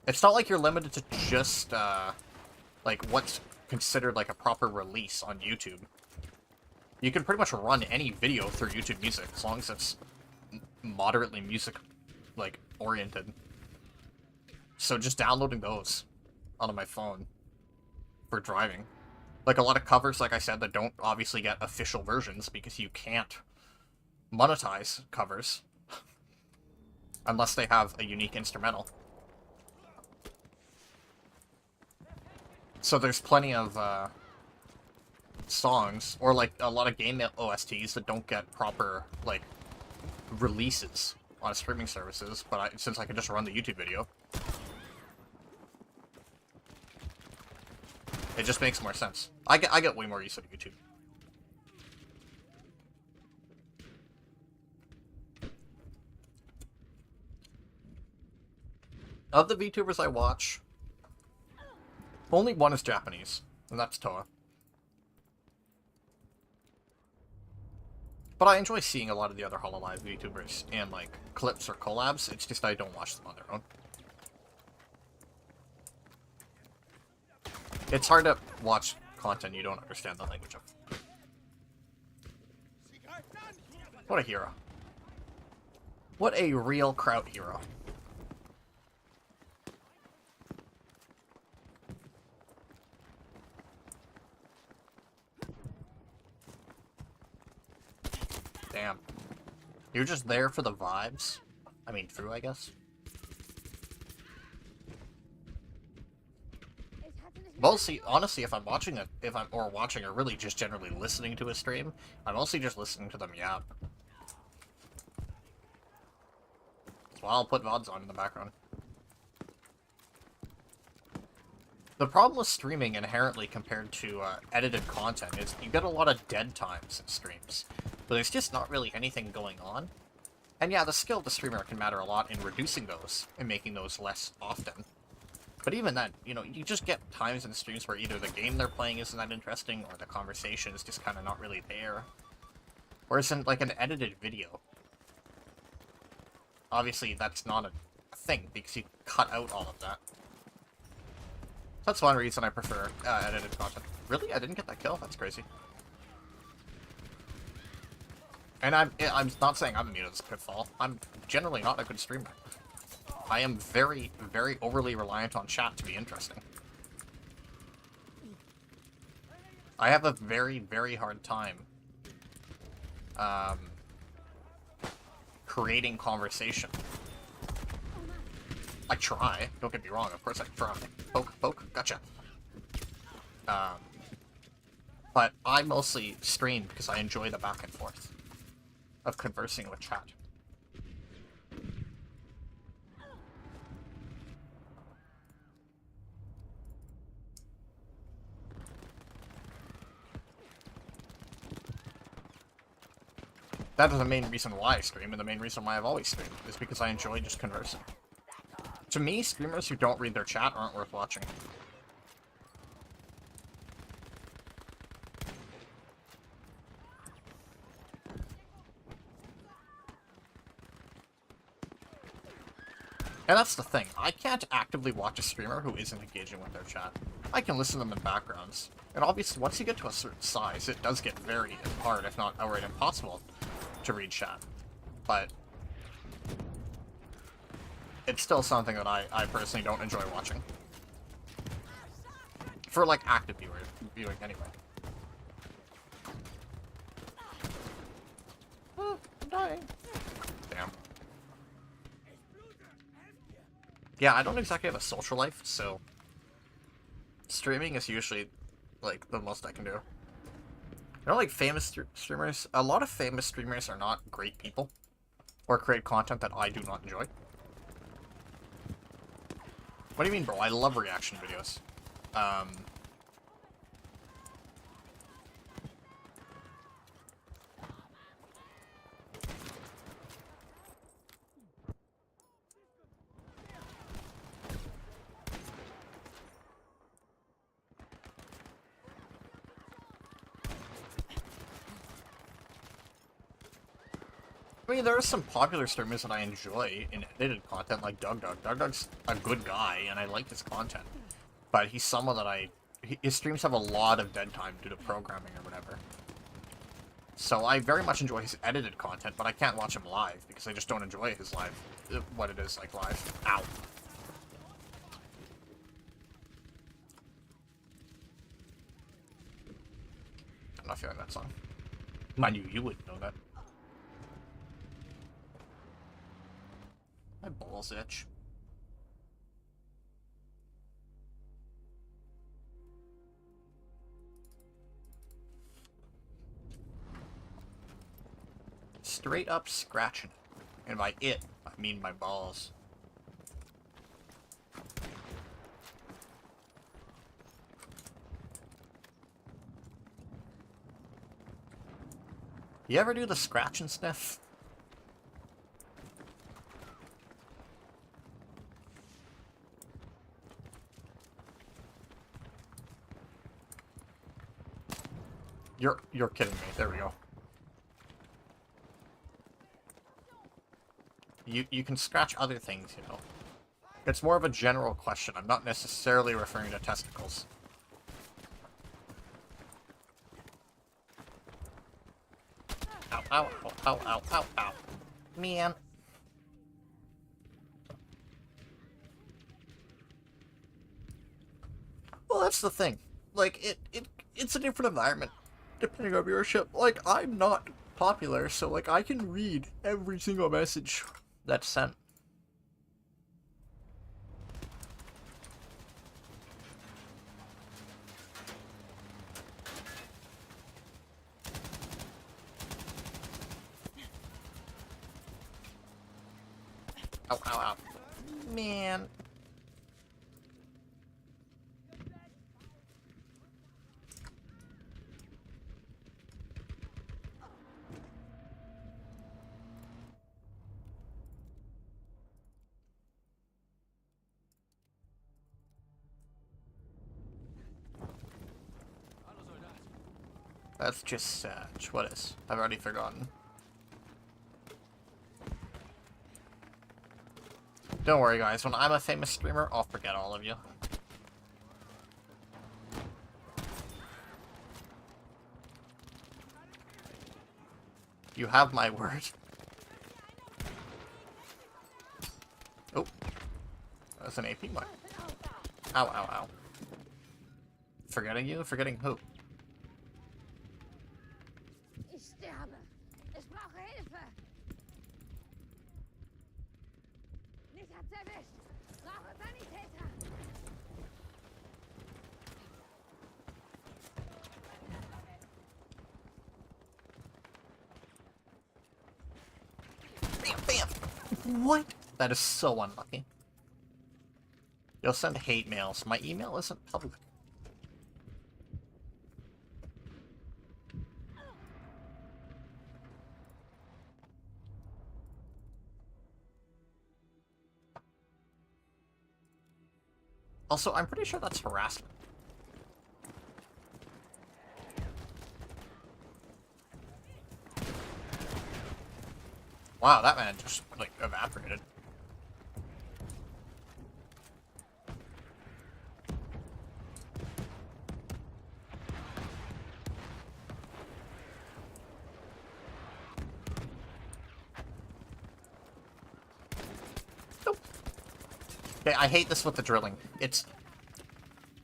It's not like you're limited to just, like, what's considered, like, a proper release on YouTube. You can pretty much run any video through YouTube Music, as long as it's moderately music, like, oriented. So just downloading those onto my phone for driving. Like, a lot of covers, like I said, that don't obviously get official versions because you can't monetize covers unless they have a unique instrumental. So there's plenty of songs, or like a lot of game OSTs that don't get proper, like, releases on streaming services, but since I can just run the YouTube video, it just makes more sense. I get way more use out of YouTube. Of the VTubers I watch, only one is Japanese, and that's Toa. But I enjoy seeing a lot of the other Hololive VTubers in, like, clips or collabs. It's just I don't watch them on their own. It's hard to watch content you don't understand the language of. What a hero. What a real Kraut hero. Damn. You're just there for the vibes? I mean, true, I guess. Mostly, honestly, if I'm watching it, or really just generally listening to a stream, I'm mostly just listening to them yap. So I'll put VODs on in the background. The problem with streaming inherently compared to edited content is you get a lot of dead times in streams, but there's just not really anything going on. And yeah, the skill of the streamer can matter a lot in reducing those and making those less often. But even then, you know, you just get times in streams where either the game they're playing isn't that interesting, or the conversation is just kind of not really there. Whereas in, like, an edited video, obviously that's not a thing, because you cut out all of that. That's one reason I prefer edited content. Really? I didn't get that kill? That's crazy. And I'm not saying I'm immune to this pitfall. I'm generally not a good streamer. I am very, very overly reliant on chat to be interesting. I have a very, very hard time creating conversation. I try. Don't get me wrong. Of course I try. Poke, poke. Gotcha. But I mostly stream because I enjoy the back and forth of conversing with chat. That is the main reason why I stream, and the main reason why I've always streamed, is because I enjoy just conversing. To me, streamers who don't read their chat aren't worth watching. And that's the thing, I can't actively watch a streamer who isn't engaging with their chat. I can listen to them in backgrounds. And obviously, once you get to a certain size, it does get very hard, if not outright impossible, to read chat. But it's still something that I personally don't enjoy watching. For, like, active viewing anyway. Oh, I'm dying. Damn. Yeah, I don't exactly have a social life, so streaming is usually, like, the most I can do. You know, like, famous streamers? A lot of famous streamers are not great people, or create content that I do not enjoy. What do you mean, bro? I love reaction videos. I mean, there are some popular streamers that I enjoy in edited content, like Doug. Doug's a good guy, and I like his content. But he's someone that his streams have a lot of dead time due to programming or whatever. So I very much enjoy his edited content, but I can't watch him live, because I just don't enjoy his live, what it is like live. Ow. I'm not feeling that song. Mind you, you wouldn't know that. My balls itch. Straight up scratching it. And by it, I mean my balls. You ever do the scratch and sniff? You're kidding me. There we go. You can scratch other things, you know. It's more of a general question. I'm not necessarily referring to testicles. Ow, ow, ow, ow, ow, ow, ow. Man. Well, that's the thing. Like, it's a different environment, depending on viewership. Like, I'm not popular, so, like, I can read every single message that's sent. Ow, ow, ow. Man. That's just sad. What is? I've already forgotten. Don't worry, guys. When I'm a famous streamer, I'll forget all of you. You have my word. Oh. That's an AP mark. Ow, ow, ow. Forgetting you? Forgetting who? Ich sterbe. Ich brauche Hilfe. Mich hat's erwischt. Brauche Sanitäter. Bam, bam! What? That is so unlucky. You'll send hate mails. My email isn't public. Also, I'm pretty sure that's harassment. Wow, that man just, like, evaporated. Nope. Okay, I hate this with the drilling.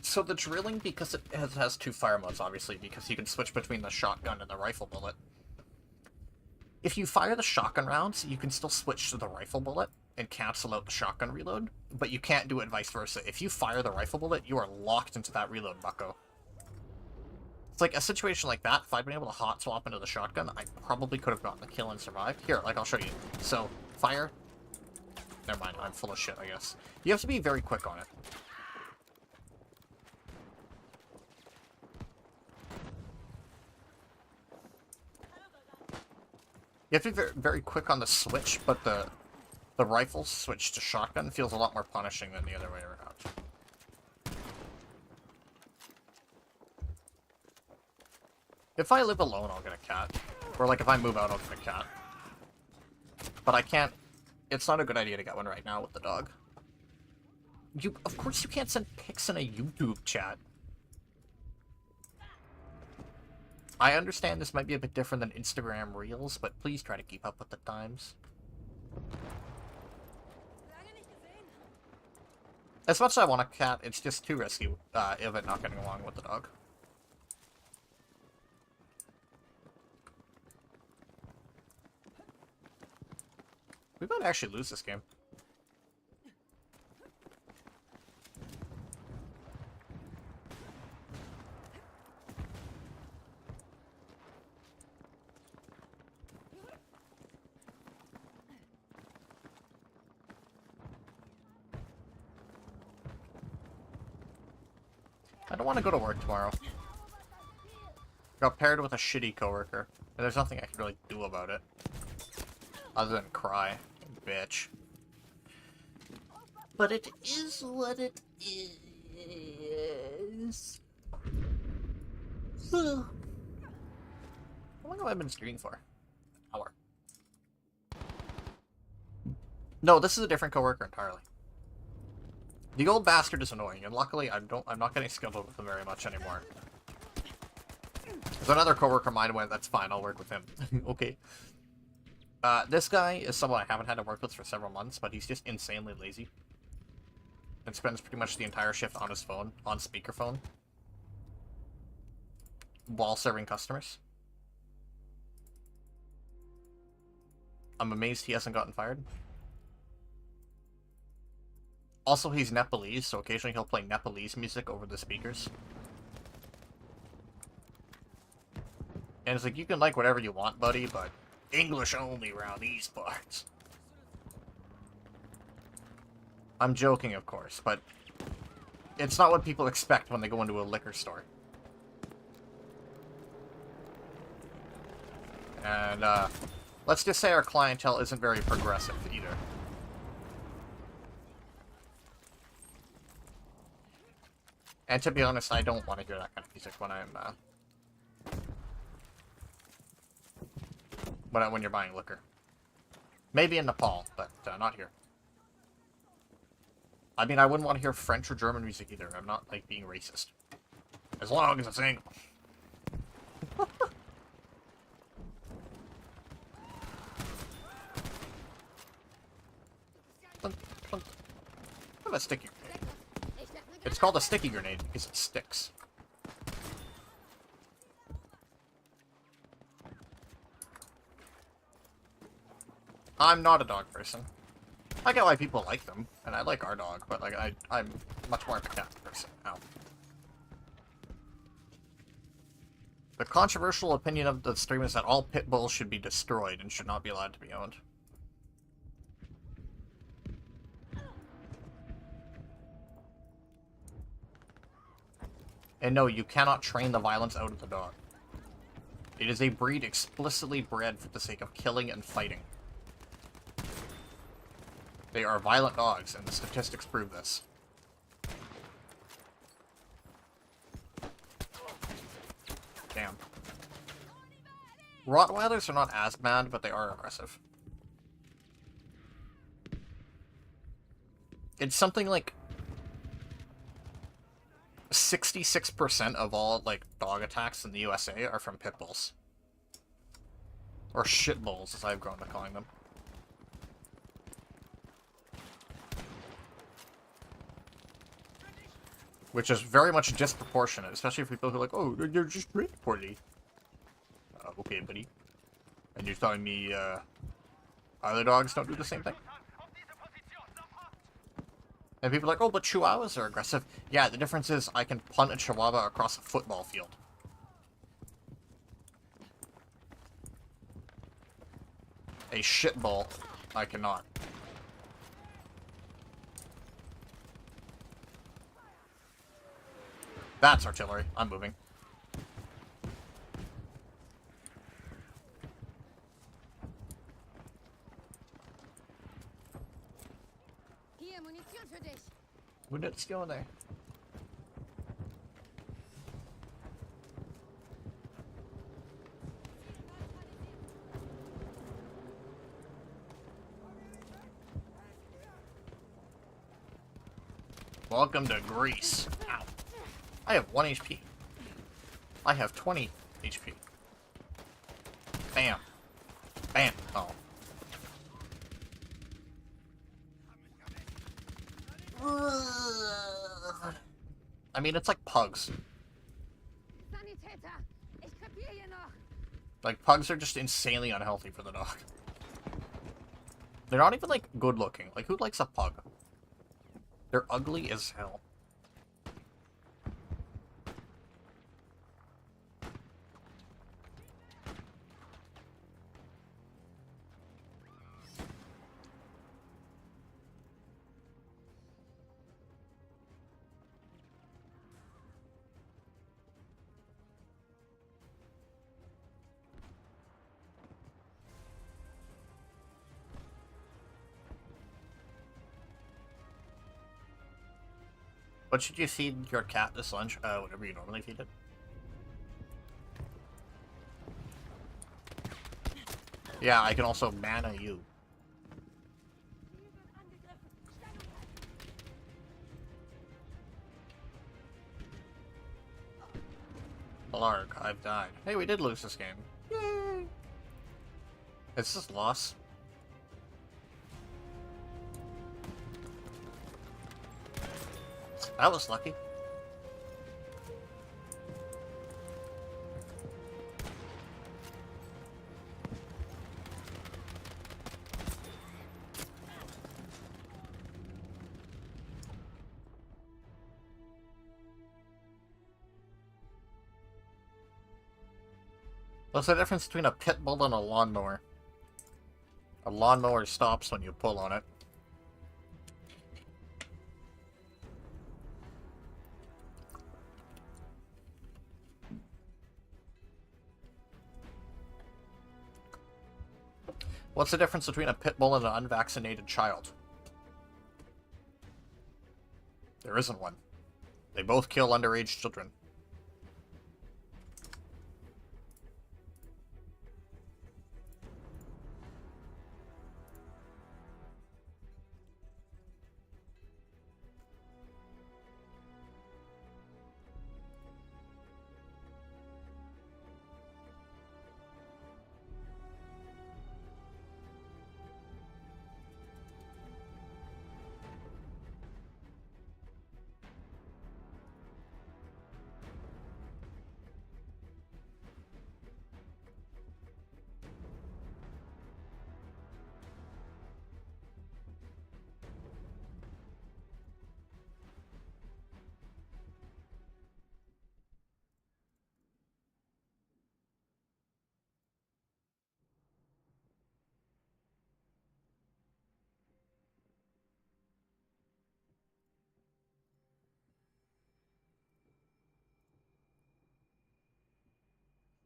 So the drilling, because it has two fire modes, obviously, because you can switch between the shotgun and the rifle bullet. If you fire the shotgun rounds, you can still switch to the rifle bullet and cancel out the shotgun reload, but you can't do it vice versa. If you fire the rifle bullet, you are locked into that reload, bucko. It's like a situation like that, if I'd been able to hot swap into the shotgun, I probably could have gotten the kill and survived. Here, like, I'll show you. So, fire. Never mind, I'm full of shit, I guess. You have to be very quick on it. You have to be very, very quick on the switch, but the rifle switch to shotgun feels a lot more punishing than the other way around. If I live alone, I'll get a cat. Or, like, if I move out, I'll get a cat. But I can't... It's not a good idea to get one right now with the dog. Of course you can't send pics in a YouTube chat. I understand this might be a bit different than Instagram Reels, but please try to keep up with the times. As much as I want a cat, it's just too risky of it not getting along with the dog. We might actually lose this game. I don't want to go to work tomorrow. Got paired with a shitty coworker, and there's nothing I can really do about it. Other than cry. Bitch. But it is what it is. How long have I been streaming for? An hour. No, this is a different coworker entirely. The old bastard is annoying, and luckily I'm not getting scheduled with him very much anymore. There's another coworker of mine went, that's fine, I'll work with him. Okay. This guy is someone I haven't had to work with for several months, but he's just insanely lazy. And spends pretty much the entire shift on his phone, on speakerphone, while serving customers. I'm amazed he hasn't gotten fired. Also, he's Nepalese, so occasionally he'll play Nepalese music over the speakers. And it's like, you can like whatever you want, buddy, but English only around these parts. I'm joking, of course, but it's not what people expect when they go into a liquor store. And, let's just say our clientele isn't very progressive, either. And to be honest, I don't want to hear that kind of music when when you're buying liquor. Maybe in Nepal, but not here. I mean, I wouldn't want to hear French or German music either. I'm not, like, being racist. As long as it's English. a sticky grenade. Ich werf ne It's called a sticky grenade because it sticks. I'm not a dog person. I get why people like them, and I like our dog, but like I'm much more of a cat person. Ow. The controversial opinion of the stream is that all pit bulls should be destroyed and should not be allowed to be owned. And no, you cannot train the violence out of the dog. It is a breed explicitly bred for the sake of killing and fighting. They are violent dogs, and the statistics prove this. Damn. Rottweilers are not as bad, but they are aggressive. It's something like 66% of all, like, dog attacks in the USA are from pit bulls. Or shit bulls, as I've grown to calling them. Which is very much disproportionate, especially for people who are like, oh, they're just bred poorly. Okay, buddy. And you're telling me, other dogs don't do the same thing? And people are like, oh, but Chihuahuas are aggressive. Yeah, the difference is I can punt a Chihuahua across a football field. A shit bull, I cannot. That's artillery. I'm moving. Hier, Munition für dich. Who did it go there? Welcome to Greece. Ow. I have 1 HP. I have 20 HP. Bam. Bam. Oh. I mean, it's like pugs. Sanitäter, ich krepiere hier noch. Like, pugs are just insanely unhealthy for the dog. They're not even, like, good looking. Like, who likes a pug? They're ugly as hell. What should you feed your cat this lunch? Whatever you normally feed it. Yeah, I can also mana you. Blarg, I've died. Hey, we did lose this game. Yay! It's just loss. That was lucky. What's the difference between a pit bull and a lawnmower? A lawnmower stops when you pull on it. What's the difference between a pit bull and an unvaccinated child? There isn't one. They both kill underage children.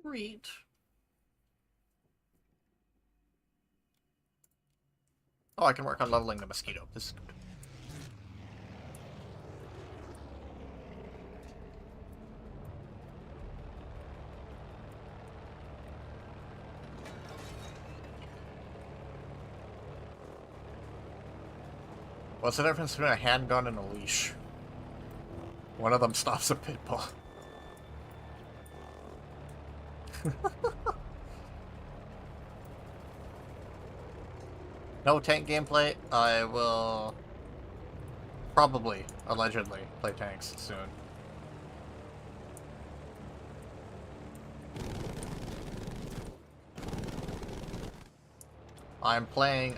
Read. Oh, I can work on leveling the mosquito. This is good. What's the difference between a handgun and a leash? One of them stops a pit bull. No tank gameplay. I will probably, allegedly, play tanks soon. I'm playing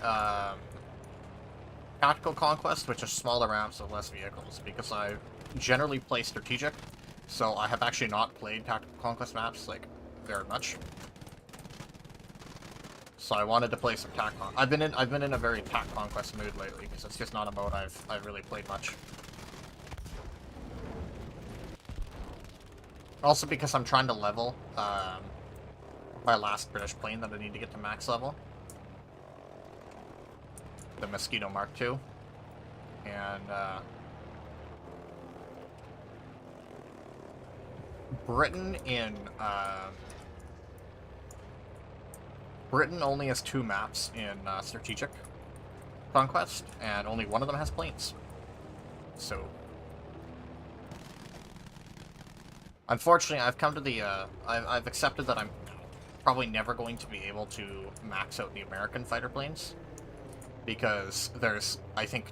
Tactical Conquest, which is smaller ramps with less vehicles, because I generally play strategic, so I have actually not played Tactical Conquest maps, like, very much. So I wanted to play some TAC-Con. I've been in a very TAC Conquest mood lately, because it's just not a mode I've really played much. Also because I'm trying to level my last British plane that I need to get to max level. The Mosquito Mark II. And Britain only has 2 maps in Strategic Conquest, and only one of them has planes. So, unfortunately, I've come to the, I've accepted that I'm probably never going to be able to max out the American fighter planes, because there's, I think,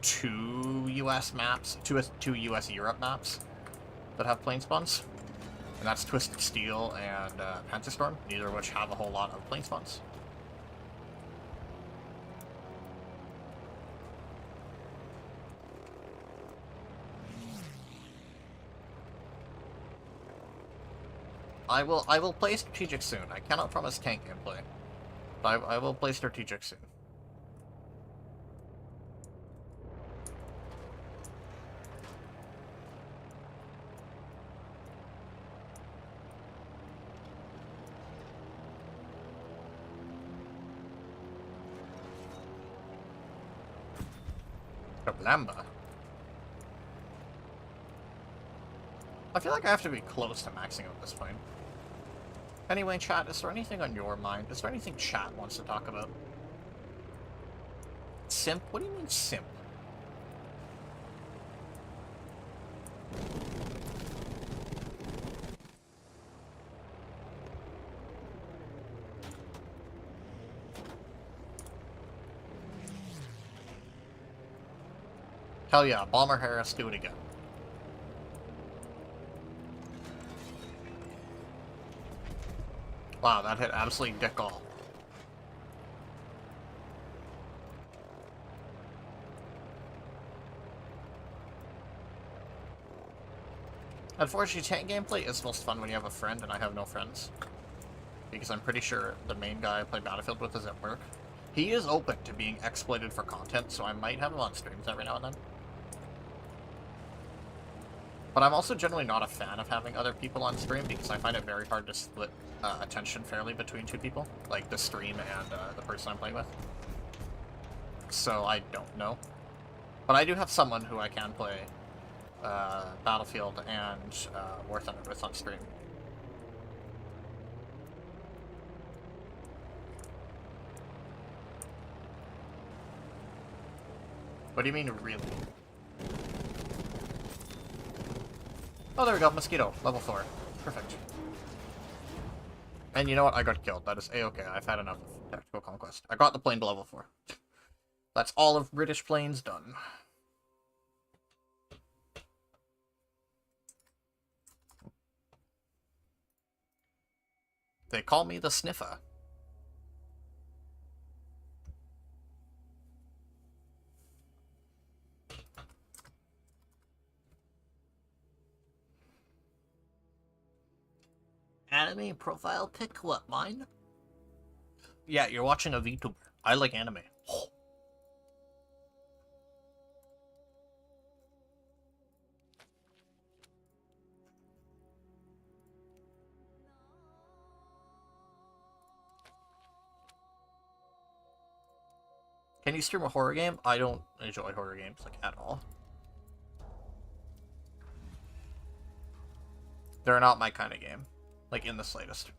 2 US maps, two US Europe maps that have plane spawns. And that's Twisted Steel and Panzerstorm, neither of which have a whole lot of plane spawns. I will play Strategic soon. I cannot promise tank gameplay, but I will play Strategic soon. Problamba. I feel like I have to be close to maxing out this plane. Anyway, chat, is there anything on your mind? Is there anything chat wants to talk about? Simp? What do you mean simp? Hell yeah, Bomber Harris, do it again. Wow, that hit absolutely dick all. Unfortunately, tank gameplay is most fun when you have a friend, and I have no friends. Because I'm pretty sure the main guy I play Battlefield with is at work. He is open to being exploited for content, so I might have him on streams every now and then. But I'm also generally not a fan of having other people on stream, because I find it very hard to split attention fairly between 2 people. Like, the stream and the person I'm playing with. So I don't know. But I do have someone who I can play Battlefield and War Thunder with on stream. What do you mean, really? Oh, there we go, Mosquito, level 4. Perfect. And you know what? I got killed. That is A-okay. I've had enough of Tactical Conquest. I got the plane to level 4. That's all of British planes done. They call me the Sniffer. Anime profile pic? What, mine? Yeah, you're watching a VTuber. I like anime. Can you stream a horror game? I don't enjoy horror games, like, at all. They're not my kind of game. Like, in the slightest.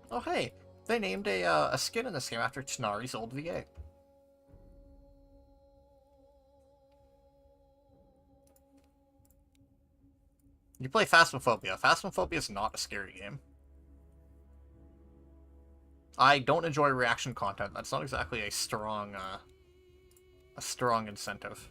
Oh, hey! They named a skin in this game after Chinari's old VA. You play Phasmophobia. Phasmophobia is not a scary game. I don't enjoy reaction content. That's not exactly a strong incentive.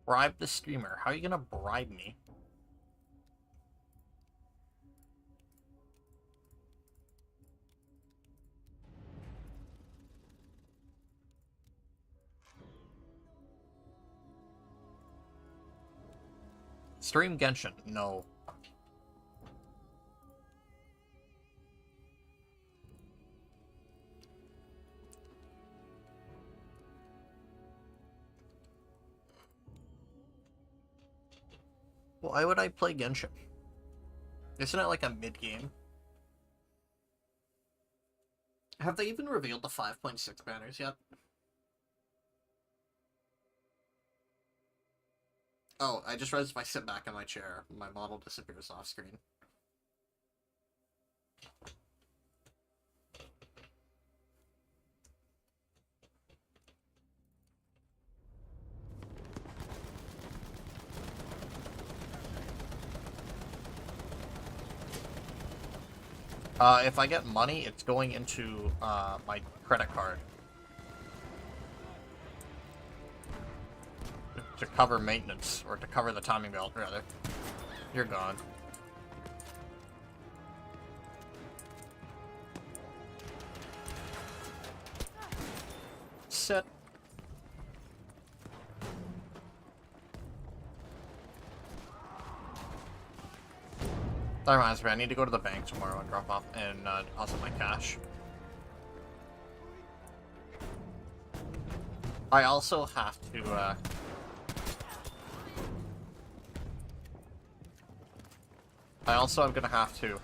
Bribe the streamer. How are you gonna bribe me? Stream Genshin. No. Why would I play Genshin? Isn't it like a mid-game? Have they even revealed the 5.6 banners yet? Oh, I just realized if I sit back in my chair, my model disappears off screen. If I get money, it's going into my credit card. To cover maintenance, or to cover the timing belt, rather. You're gone. Sit. That reminds me, I need to go to the bank tomorrow and drop off and deposit my cash. I also have to, I also am gonna have to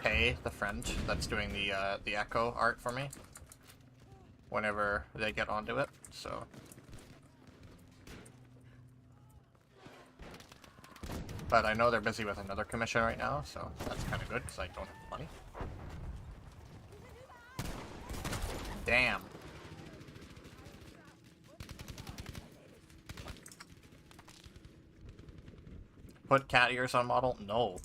pay the friend that's doing the Echo art for me whenever they get onto it, so... But I know they're busy with another commission right now, so that's kind of good, because I don't have money. Damn. Put cat ears on model? No.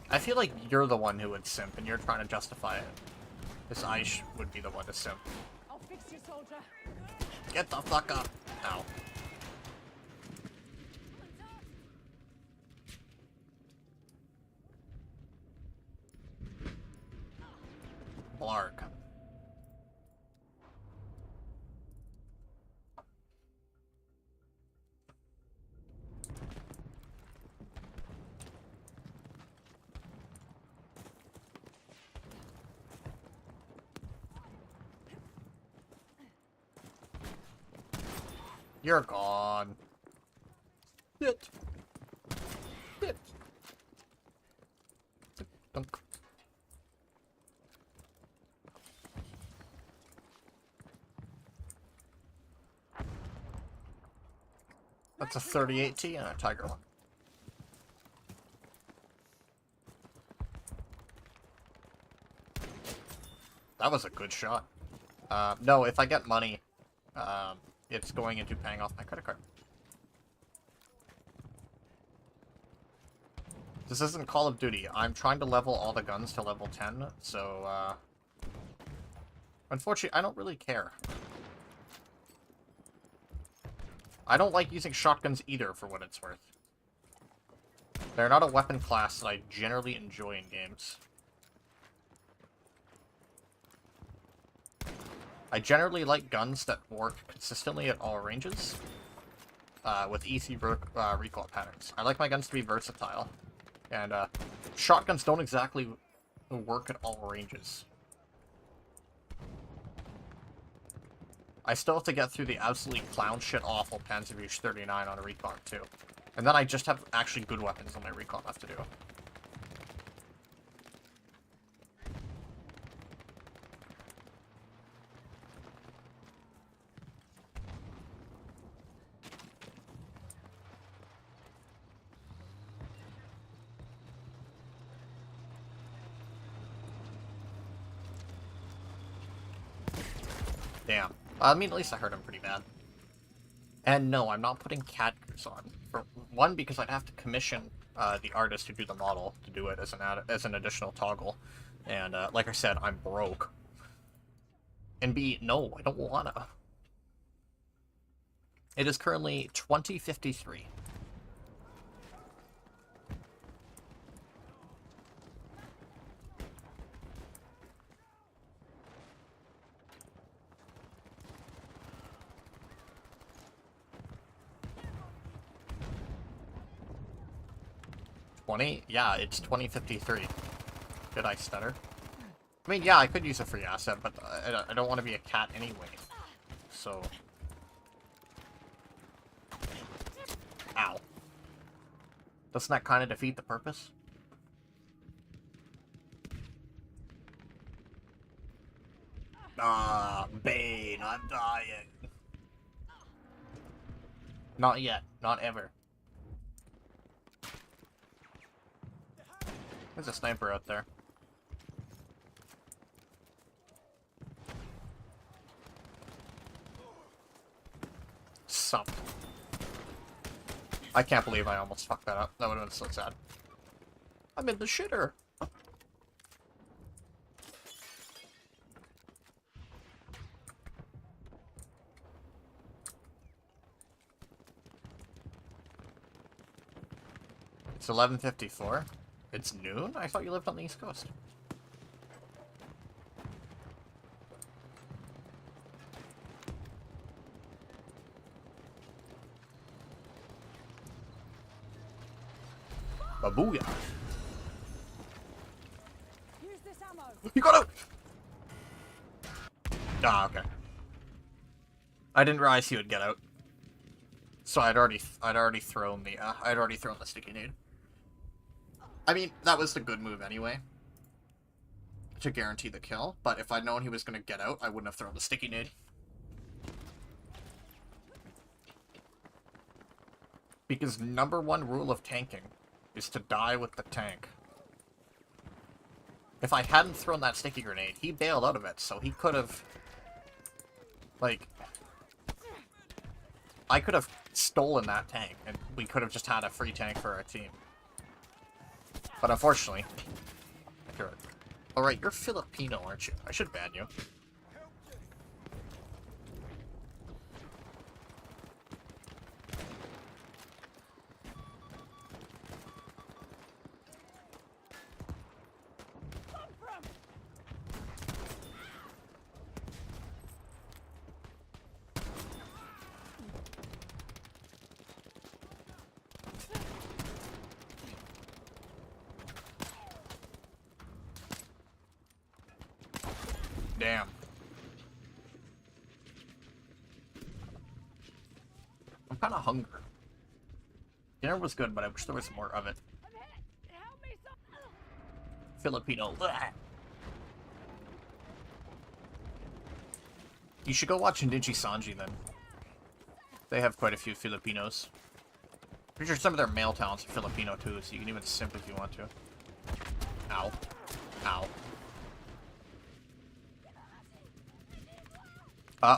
I feel like you're the one who would simp, and you're trying to justify it. This Aish would be the one to simp. I'll fix you, soldier. Get the fuck up. Ow. Blarg. You're gone. Shit. Shit. Dunk. That's a 38T and a Tiger one. That was a good shot. No, if I get money, it's going into paying off my credit card. This isn't Call of Duty. I'm trying to level all the guns to level 10, so, unfortunately, I don't really care. I don't like using shotguns either, for what it's worth. They're not a weapon class that I generally enjoy in games. I generally like guns that work consistently at all ranges, with easy recoil patterns. I like my guns to be versatile, and shotguns don't exactly work at all ranges. I still have to get through the absolutely clown shit awful Panzerwüste 39 on a recon too. And then I just have actually good weapons on my recon left to do. Damn. I mean, at least I hurt him pretty bad. And no, I'm not putting cat ears on. For one, because I'd have to commission the artist to do the model to do it as an additional toggle. And like I said, I'm broke. And B, no, I don't wanna. It is currently 20:53. Yeah, it's 20:53. Did I stutter? I mean, yeah, I could use a free asset, but I don't want to be a cat anyway. So... Ow. Doesn't that kind of defeat the purpose? Ah, Bane, I'm dying. Not yet. Not ever. There's a sniper out there. Sup. I can't believe I almost fucked that up. That would have been so sad. I'm in the shitter. It's 11:54. It's noon? I thought you lived on the East Coast. Babooyah. Use this ammo. You got it! Ah, okay. I didn't realize he would get out. So I'd already thrown the sticky nade. I mean, that was the good move anyway. To guarantee the kill, but if I'd known he was gonna get out, I wouldn't have thrown the sticky nade. Because #1 rule of tanking is to die with the tank. If I hadn't thrown that sticky grenade, he bailed out of it, so he could have... Like... I could have stolen that tank, and we could have just had a free tank for our team. But unfortunately... Alright, you're Filipino, aren't you? I should ban you. Damn. I'm kind of hungry. Dinner was good, but I wish there was more of it. Help me, Filipino. Bleh. You should go watch Ninja Sanji then. They have quite a few Filipinos. Pretty sure some of their male talents are Filipino too, so you can even simp if you want to. Ow. Ow.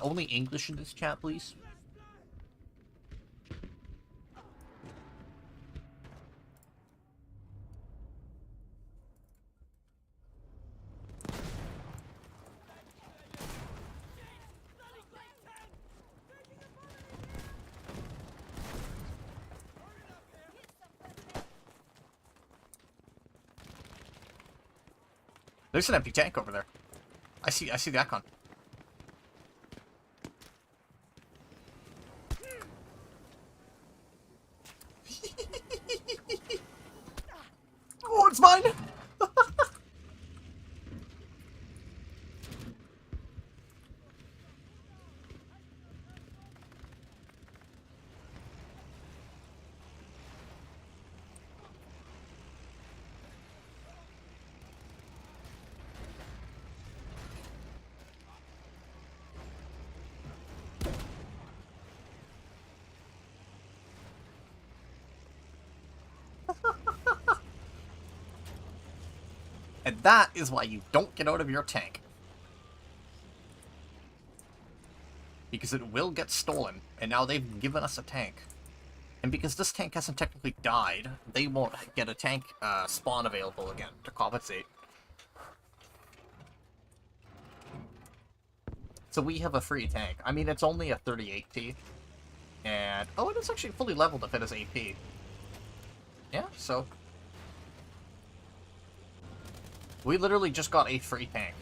Only English in this chat, please. There's an empty tank over there. I see the icon. Oh, it's mine! And that is why you don't get out of your tank. Because it will get stolen, and now they've given us a tank. And because this tank hasn't technically died, they won't get a tank spawn available again to compensate. So we have a free tank. I mean, it's only a 38T. And, oh, it is actually fully leveled if it has AP. Yeah, so... we literally just got a free tank.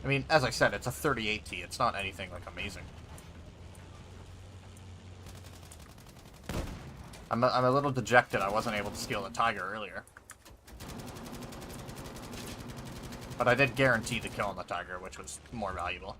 I mean, as I said, it's a 38T. It's not anything, like, amazing. I'm a little dejected I wasn't able to steal the Tiger earlier. But I did guarantee the kill on the Tiger, which was more valuable.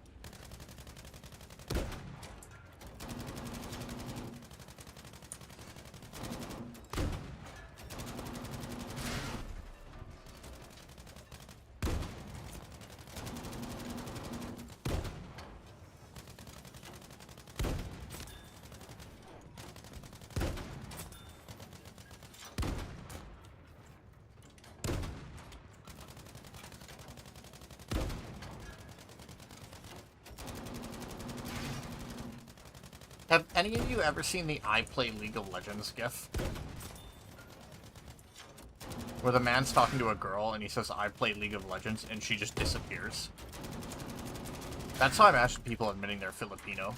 Have any of you ever seen the I Play League of Legends gif? Where the man's talking to a girl and he says, I play League of Legends, and she just disappears. That's how I imagine people admitting they're Filipino.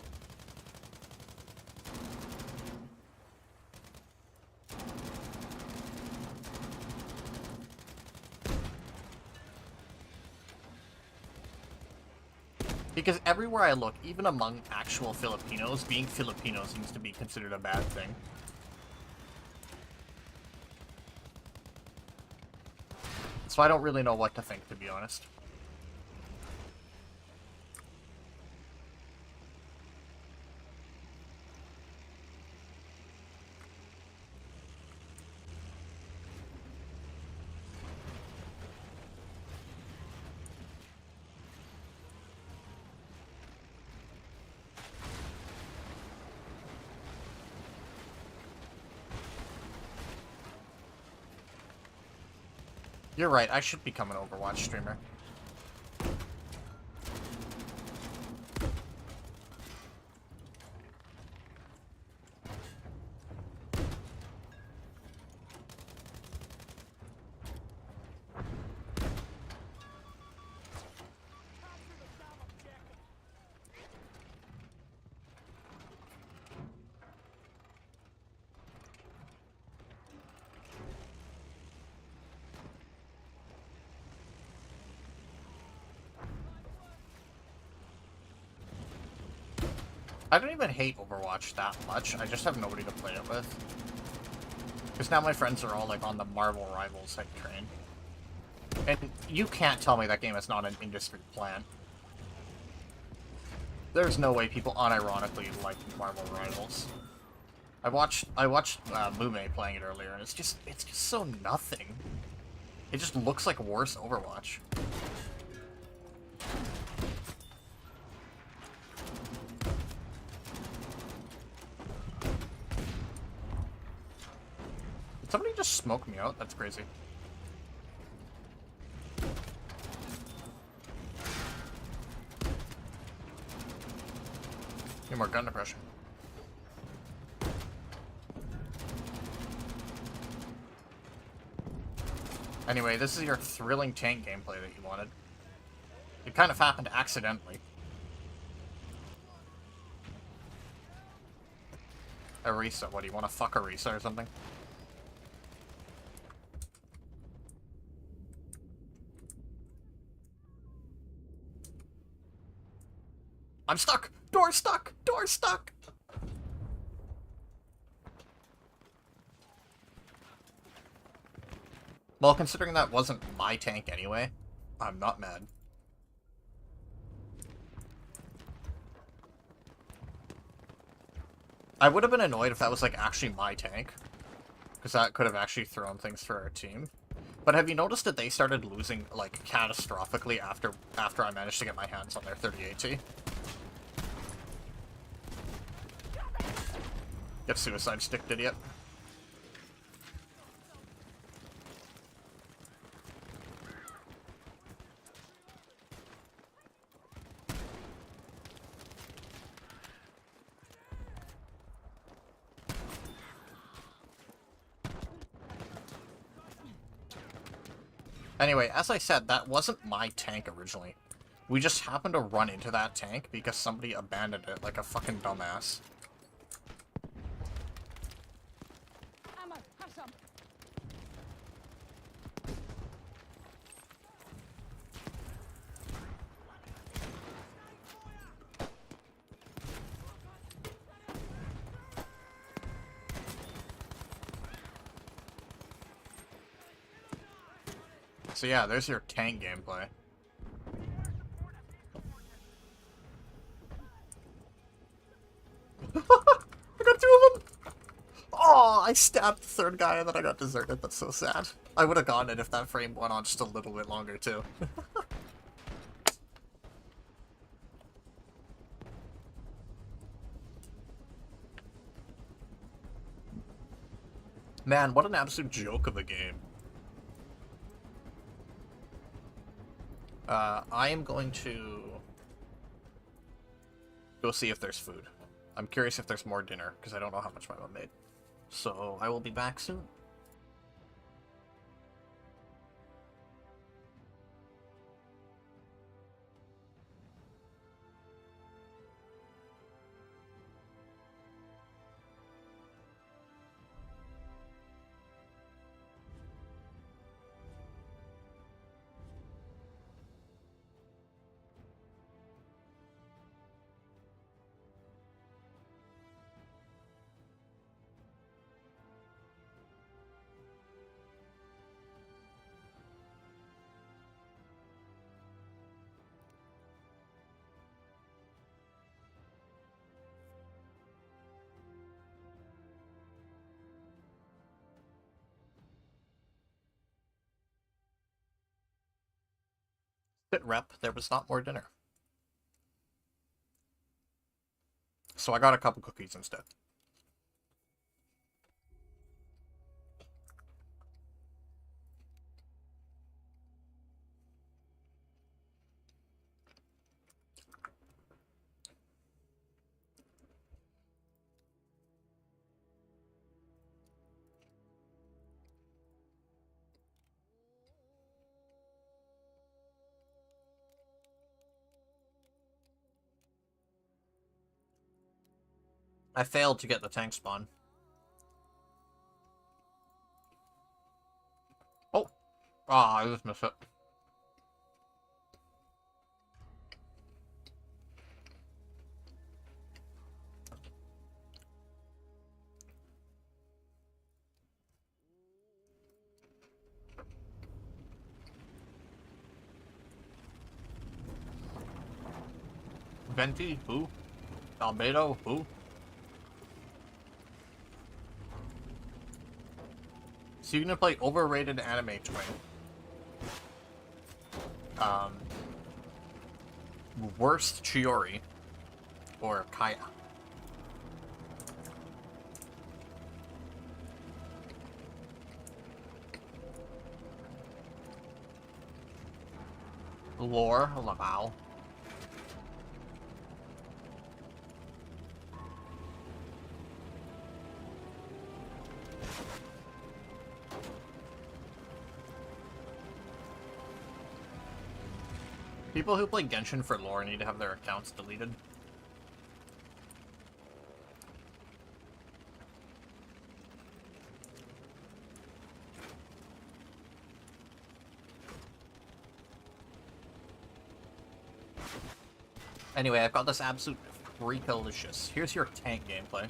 Because everywhere I look, even among actual Filipinos, being Filipino seems to be considered a bad thing. So I don't really know what to think, to be honest. You're right, I should become an Overwatch streamer. I don't even hate Overwatch that much, I just have nobody to play it with. Because now my friends are all like on the Marvel Rivals like train. And you can't tell me that game is not an industry plant. There's no way people unironically like Marvel Rivals. I watched Mume playing it earlier, and it's just so nothing. It just looks like worse Overwatch. Did somebody just smoke me out? That's crazy. Need more gun depression. Anyway, this is your thrilling tank gameplay that you wanted. It kind of happened accidentally. Arisa, what, do you want to fuck Arisa or something? I'm stuck! Door stuck! Door stuck! Well, considering that wasn't my tank anyway, I'm not mad. I would have been annoyed if that was, like, actually my tank. Because that could have actually thrown things for our team. But have you noticed that they started losing, like, catastrophically after I managed to get my hands on their 30AT? Get suicide sticked, idiot. Anyway, as I said, that wasn't my tank originally. We just happened to run into that tank because somebody abandoned it like a fucking dumbass. Ammo, have some. So yeah, there's your tank gameplay. I got 2 of them! Oh, I stabbed the 3rd guy and then I got deserted. That's so sad. I would have gotten it if that frame went on just a little bit longer, too. Man, what an absolute joke of a game. I am going to go see if there's food. I'm curious if there's more dinner, because I don't know how much my mom made. So, I will be back soon. Bit rep, there was not more dinner. So I got a couple cookies instead. I failed to get the tank spawn. Oh! Ah, I just missed it. Venti? Who? Albedo? Who? So you're gonna play overrated anime twin. Um, worst Chiori or Kaya. Lore, lmao. People who play Genshin for lore need to have their accounts deleted. Anyway, I've got this absolute freakalicious. Here's your tank gameplay.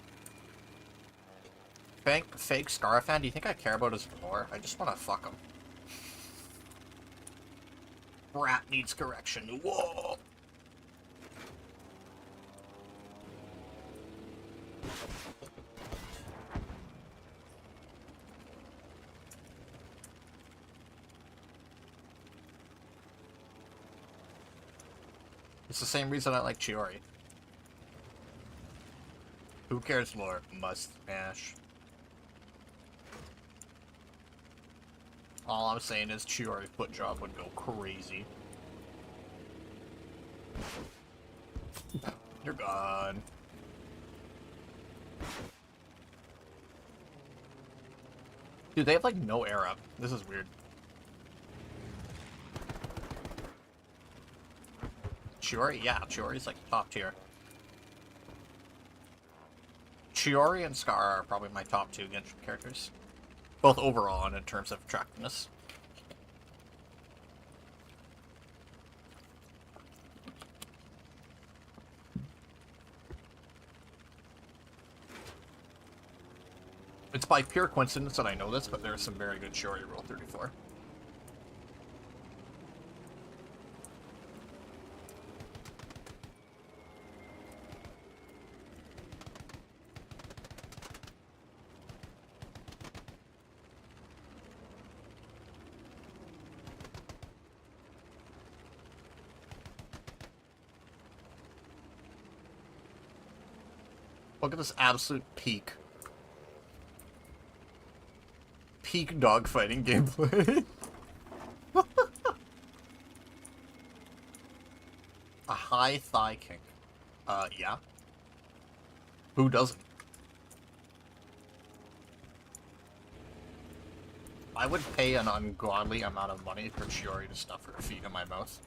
Fake Scar fan, do you think I care about his lore? I just want to fuck him. Rat needs correction. Whoa! It's the same reason I like Chiori. Who cares lore? Must smash. All I'm saying is Chiori's foot job would go crazy. You're gone. Dude, they have like no air up. This is weird. Chiori? Yeah, Chiori's like top tier. Chiori and Scar are probably my top two Genshin characters. Both overall and in terms of attractiveness. It's by pure coincidence that I know this, but there's some very good Chiori Rule 34. Look at this absolute peak. Peak dogfighting gameplay. A high thigh kink. Yeah. Who doesn't? I would pay an ungodly amount of money for Chiori to stuff her feet in my mouth.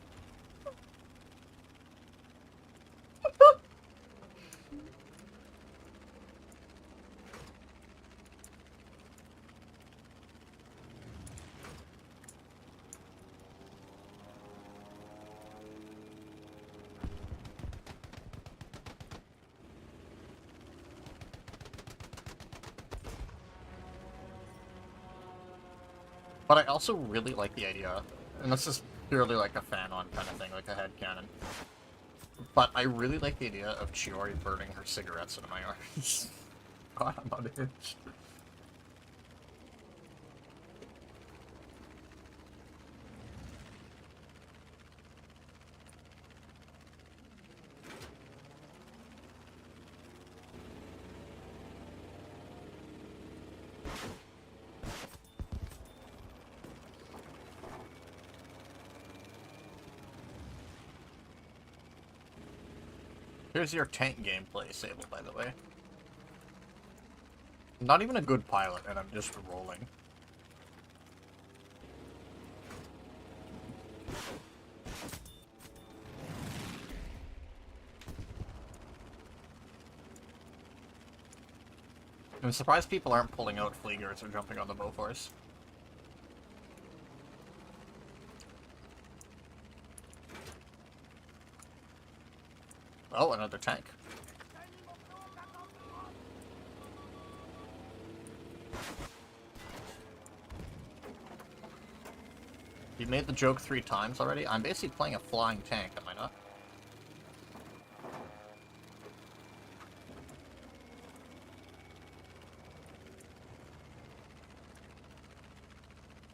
But I also really like the idea, and this is purely like a fan-on kind of thing, like a headcanon. But I really like the idea of Chiori burning her cigarettes into my arms. God, I'm unhinged. Here's your tank gameplay, Sable, by the way. I'm not even a good pilot, and I'm just rolling. I'm surprised people aren't pulling out Fleegers or jumping on the Bofors. Oh, another tank. You made the joke 3 times already? I'm basically playing a flying tank, am I not?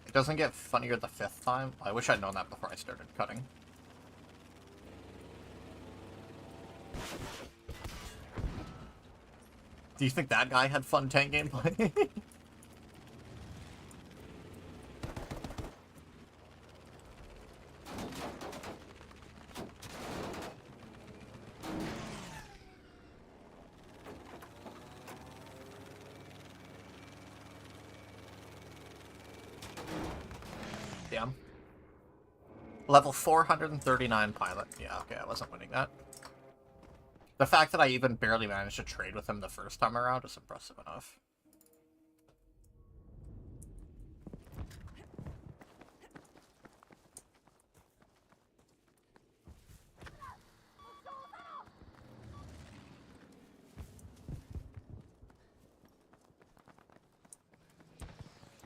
It doesn't get funnier the 5th time? I wish I'd known that before I started cutting. Do you think that guy had fun tank gameplay? Damn. Level 439 pilot. Yeah, okay, I wasn't winning that. The fact that I even barely managed to trade with him the first time around is impressive enough.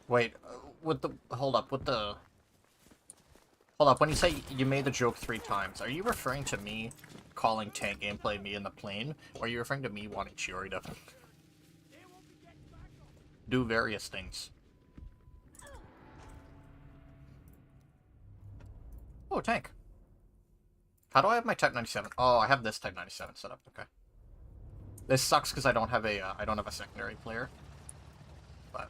Wait, with the... Hold up, with the... Hold up, when you say you made the joke 3 times, are you referring to me calling tank gameplay me in the plane? Or are you referring to me wanting Chiori to do various things? Oh, tank. How do I have my Type 97? Oh, I have this Type 97 set up, okay. This sucks because I don't have a, I don't have a secondary player. But...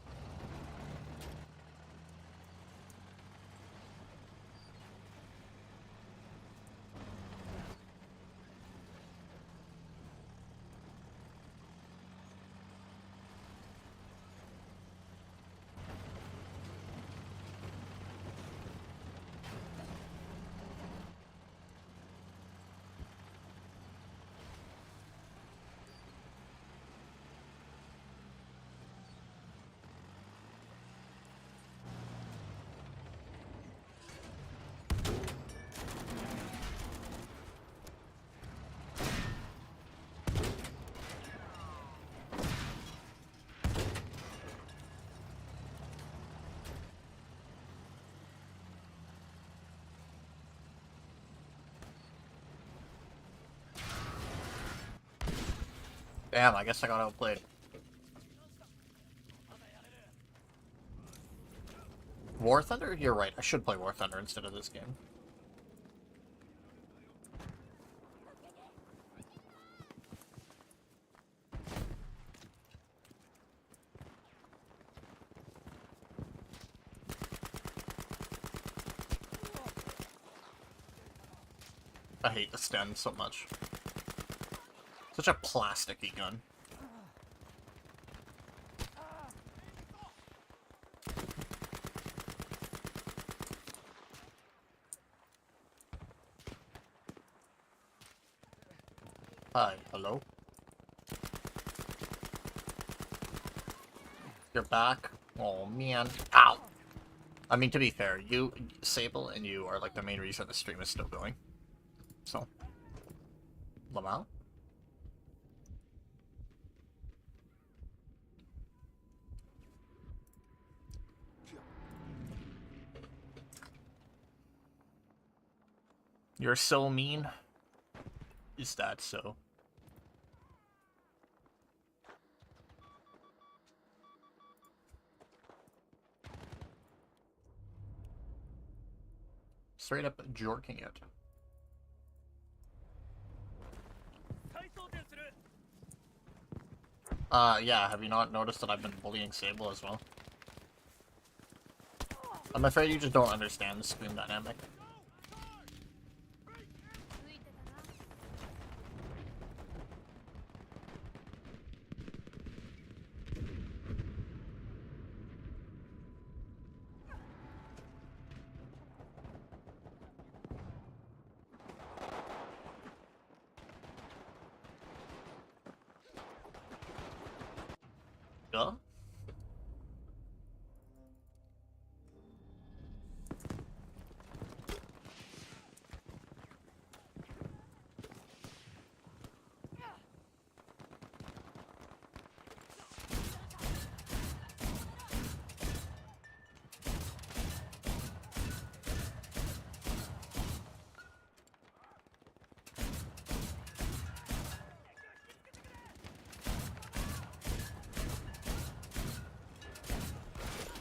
Damn, I guess I got outplayed. War Thunder? You're right, I should play War Thunder instead of this game. I hate the Sten so much. Such a plasticky gun. Hi, hello? You're back? Oh man. Ow! I mean, to be fair, you, Sable, and you are like the main reason the stream is still going. So. lmao? You're so mean. Is that so? Straight up jorking it. Yeah, have you not noticed that I've been bullying Sable as well? I'm afraid you just don't understand the stream dynamic. Duh?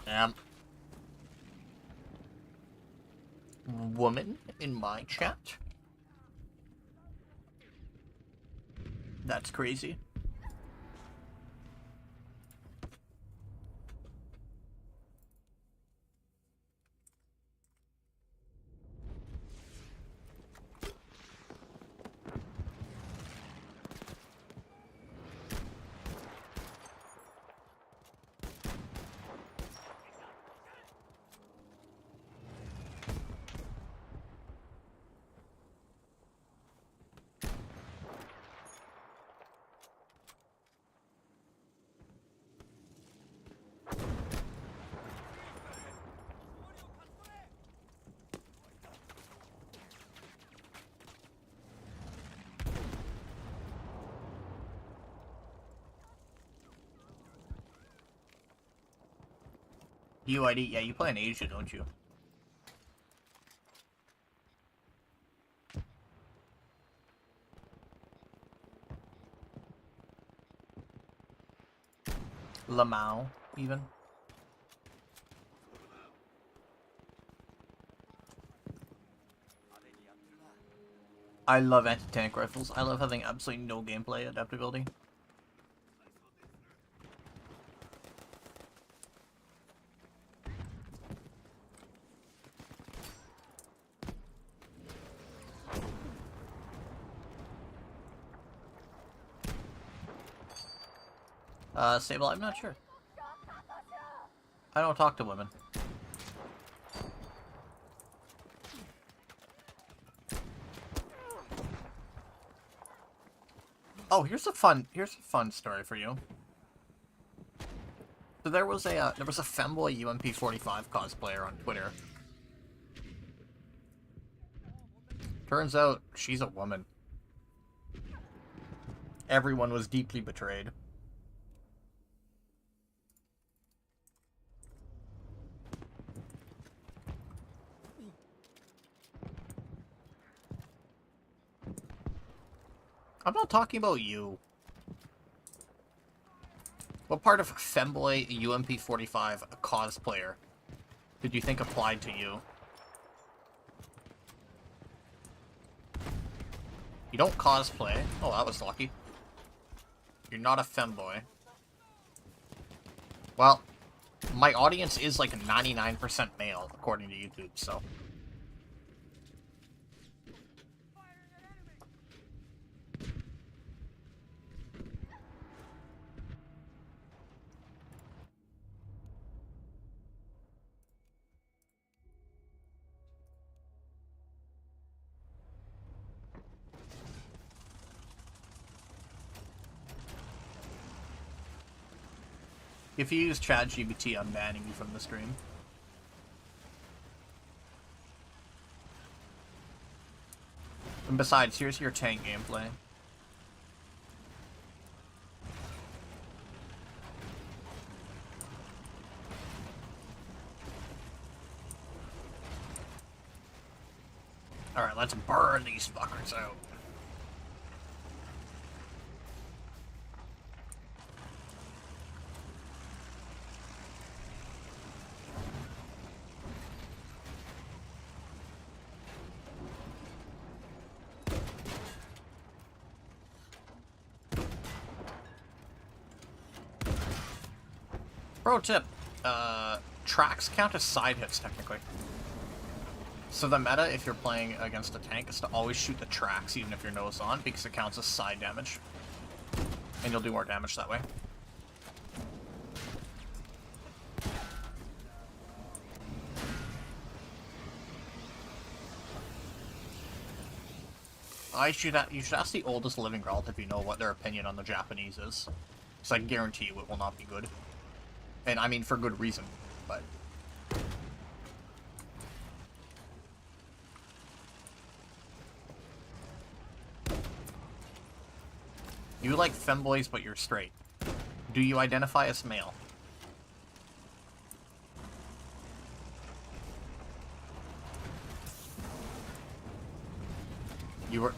Damn. Woman in my chat? That's crazy. UID, yeah, you play in Asia, don't you? Lmao, even. I love anti-tank rifles. I love having absolutely no gameplay adaptability. Sable, I'm not sure. I don't talk to women. Oh, here's a fun story for you. So there was a femboy UMP45 cosplayer on Twitter. Turns out she's a woman. Everyone was deeply betrayed. I'm not talking about you. What part of femboy UMP45 cosplayer did you think applied to you? You don't cosplay. Oh, that was lucky. You're not a femboy. Well, my audience is like 99% male, according to YouTube, so... If you use ChatGPT, I'm banning you from the stream. And besides, here's your tank gameplay. Alright, let's burn these fuckers out. Pro tip, tracks count as side hits, technically. So the meta, if you're playing against a tank, is to always shoot the tracks, even if your nose on, because it counts as side damage. And you'll do more damage that way. You should ask the oldest living relative you know what their opinion on the Japanese is. Because I guarantee you it will not be good. And I mean for good reason, but... You like femboys, but you're straight. Do you identify as male?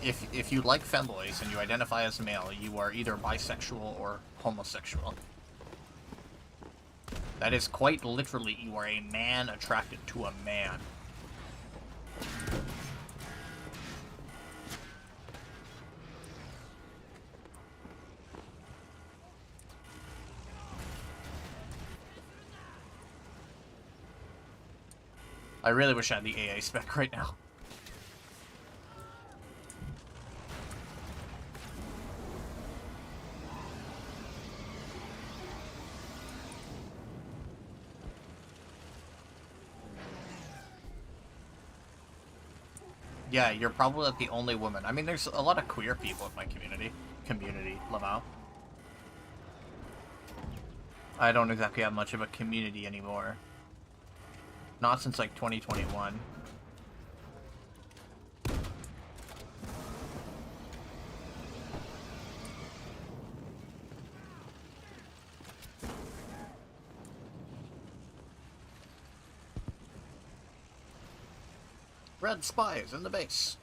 If you like femboys and you identify as male, you are either bisexual or homosexual. That is quite literally, you are a man attracted to a man. I really wish I had the AA spec right now. Yeah, you're probably the only woman. I mean, there's a lot of queer people in my community. lmao. I don't exactly have much of a community anymore. Not since, like, 2021. Red spies in the base.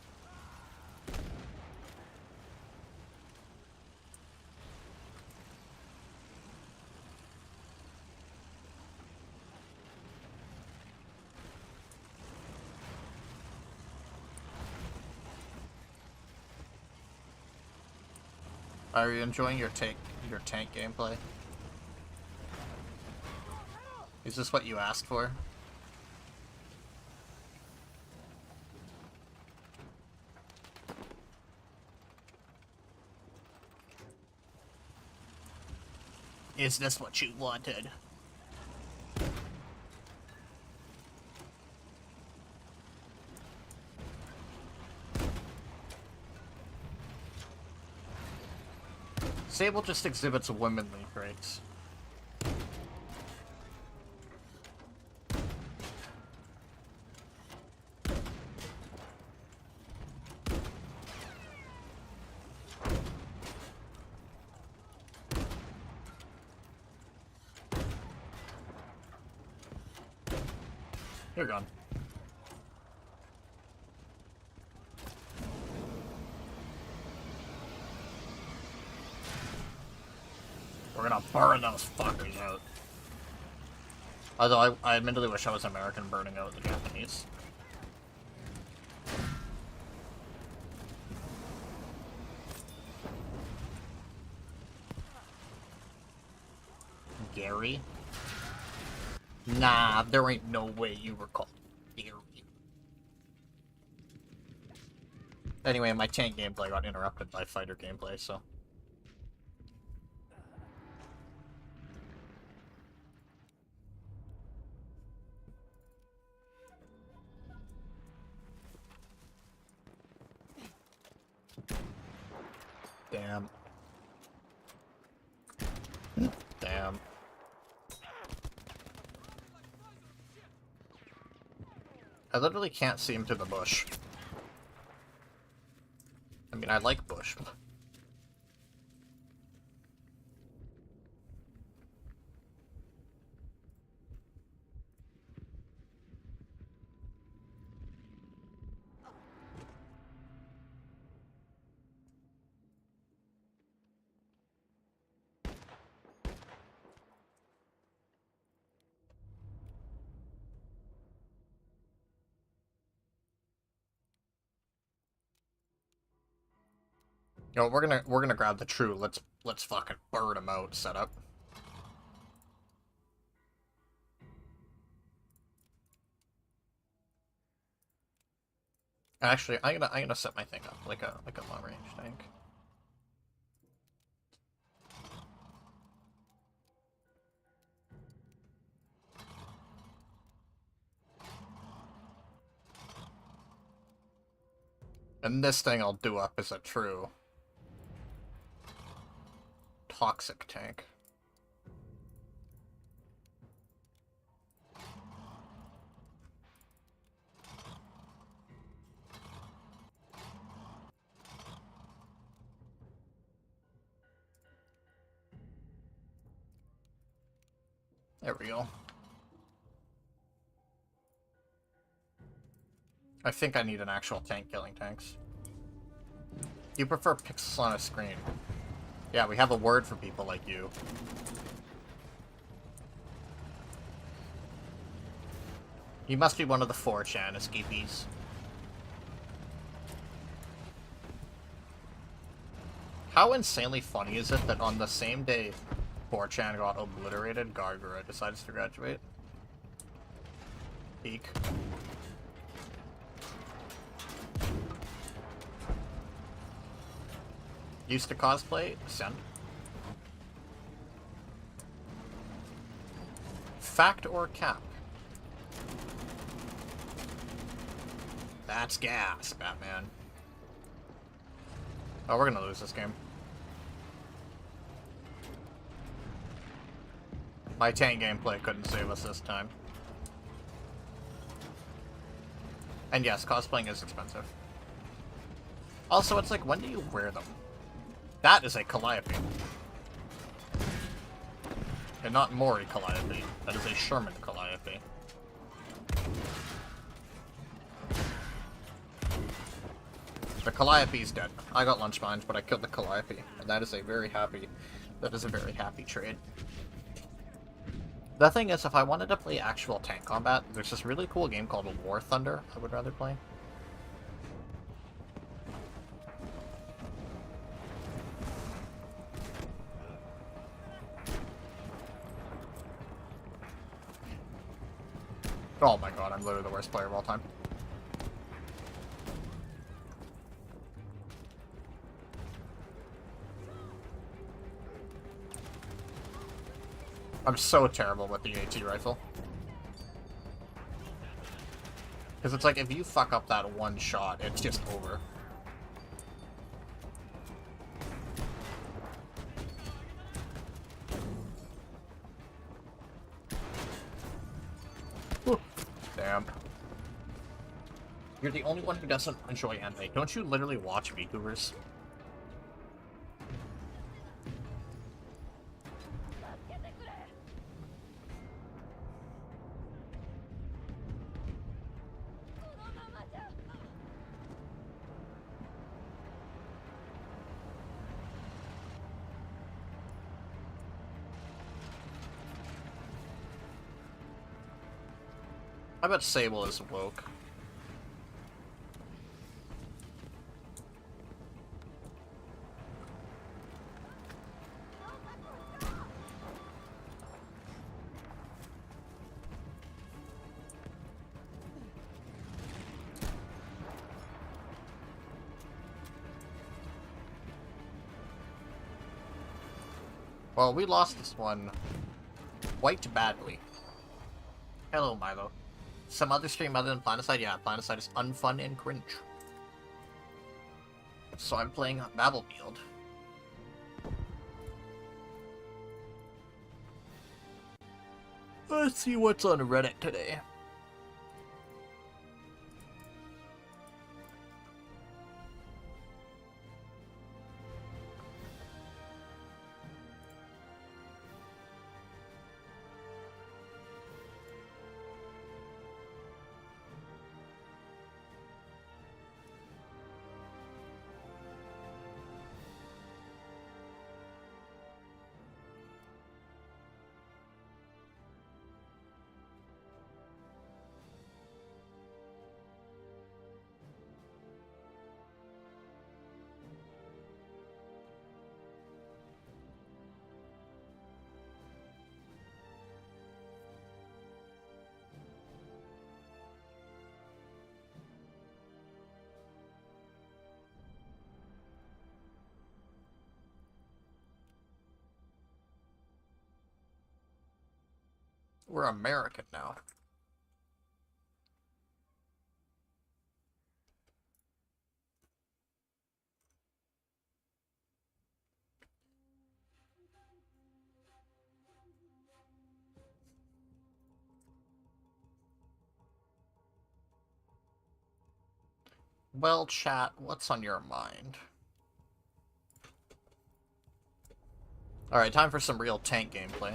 Are you enjoying your tank gameplay? Is this what you asked for? Is this what you wanted? Sable just exhibits womanly traits. You're gone. We're gonna burn those fuckers out. Although I admittedly wish I was American burning out the Japanese. Gary? Nah, there ain't no way you were called Gary. Anyway, my tank gameplay got interrupted by fighter gameplay, so... Damn. Damn. I literally can't see him through the bush. I mean, I like bush. Yo, we're gonna grab the true. Let's fucking burn him out setup. Actually, I'm gonna set my thing up like a long range tank. And this thing I'll do up as a true toxic tank. There we go. I think I need an actual tank killing tanks. You prefer pixels on a screen. Yeah, we have a word for people like you. You must be one of the 4chan escapees. How insanely funny is it that on the same day 4chan got obliterated, Gargura decides to graduate? Peak. Used to cosplay? Send. Fact or cap? That's gas, Batman. Oh, we're gonna lose this game. My tank gameplay couldn't save us this time. And yes, cosplaying is expensive. Also, it's like, when do you wear them? That is a Calliope. And not Mori Calliope. That is a Sherman Calliope. The Calliope's dead. I got lunch mines, but I killed the Calliope, and that is a very happy trade. The thing is, if I wanted to play actual tank combat, there's this really cool game called War Thunder I would rather play. Oh my god, I'm literally the worst player of all time. I'm so terrible with the AT rifle. Because it's like, if you fuck up that one shot, it's just over. Whew. Damn. You're the only one who doesn't enjoy anime. Don't you literally watch VTubers? I bet Sable is woke. Well, we lost this one quite badly. Hello, Milo. Some other stream other than Planetside? Yeah, Planetside is unfun and cringe. So I'm playing Battlefield. Let's see what's on Reddit today. We're American now. Well, chat, what's on your mind? Alright, time for some real tank gameplay.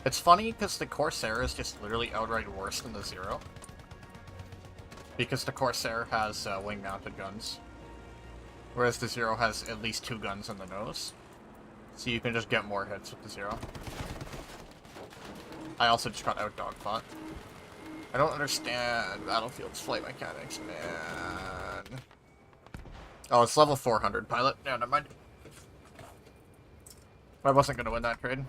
It's funny because the Corsair is just literally outright worse than the Zero. Because the Corsair has wing-mounted guns. Whereas the Zero has at least 2 guns in the nose. So you can just get more hits with the Zero. I also just got out-dogfought. I don't understand Battlefield's flight mechanics, man. Oh, it's level 400 pilot. No, never mind. I wasn't gonna win that trade.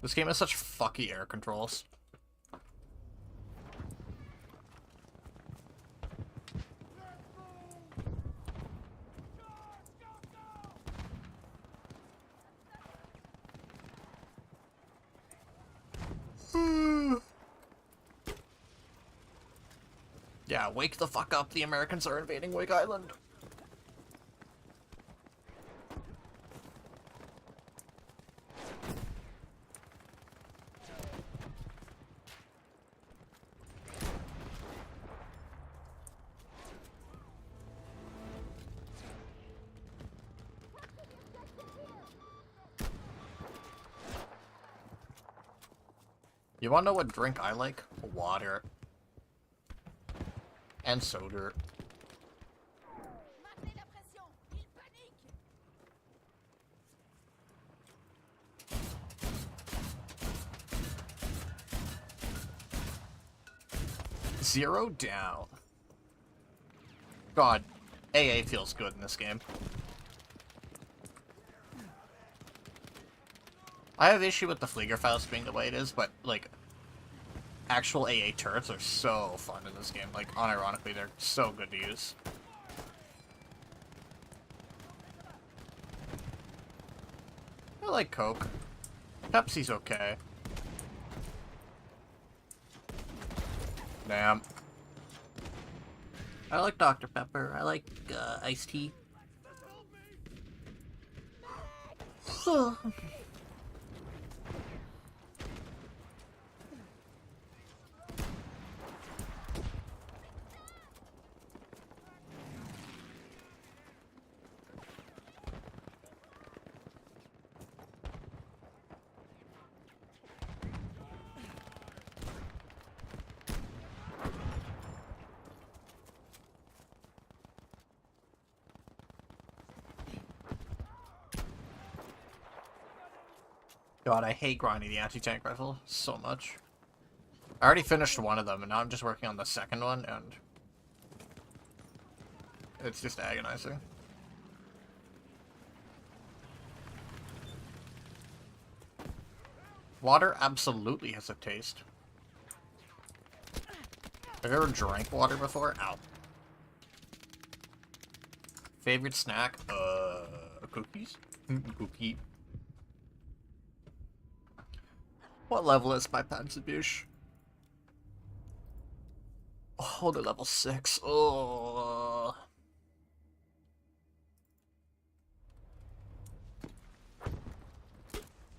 This game has such fucky air controls. Yeah, wake the fuck up. The Americans are invading Wake Island. You wanna know what drink I like? Water. And soda. Maintenez la pression. Il panique. 0 down. God, AA feels good in this game. I have issue with the Flieger files being the way it is, but, like, actual AA turrets are so fun in this game. Like, unironically, they're so good to use. I like Coke. Pepsi's okay. Damn. I like Dr. Pepper. I like, iced tea. God, I hate grinding the anti-tank rifle so much. I already finished one of them, and now I'm just working on the second one, and it's just agonizing. Water absolutely has a taste. Have you ever drank water before? Ow. Favorite snack? Cookies? Cookie. What level is my Panzerbush? Oh, they're level 6. Oh.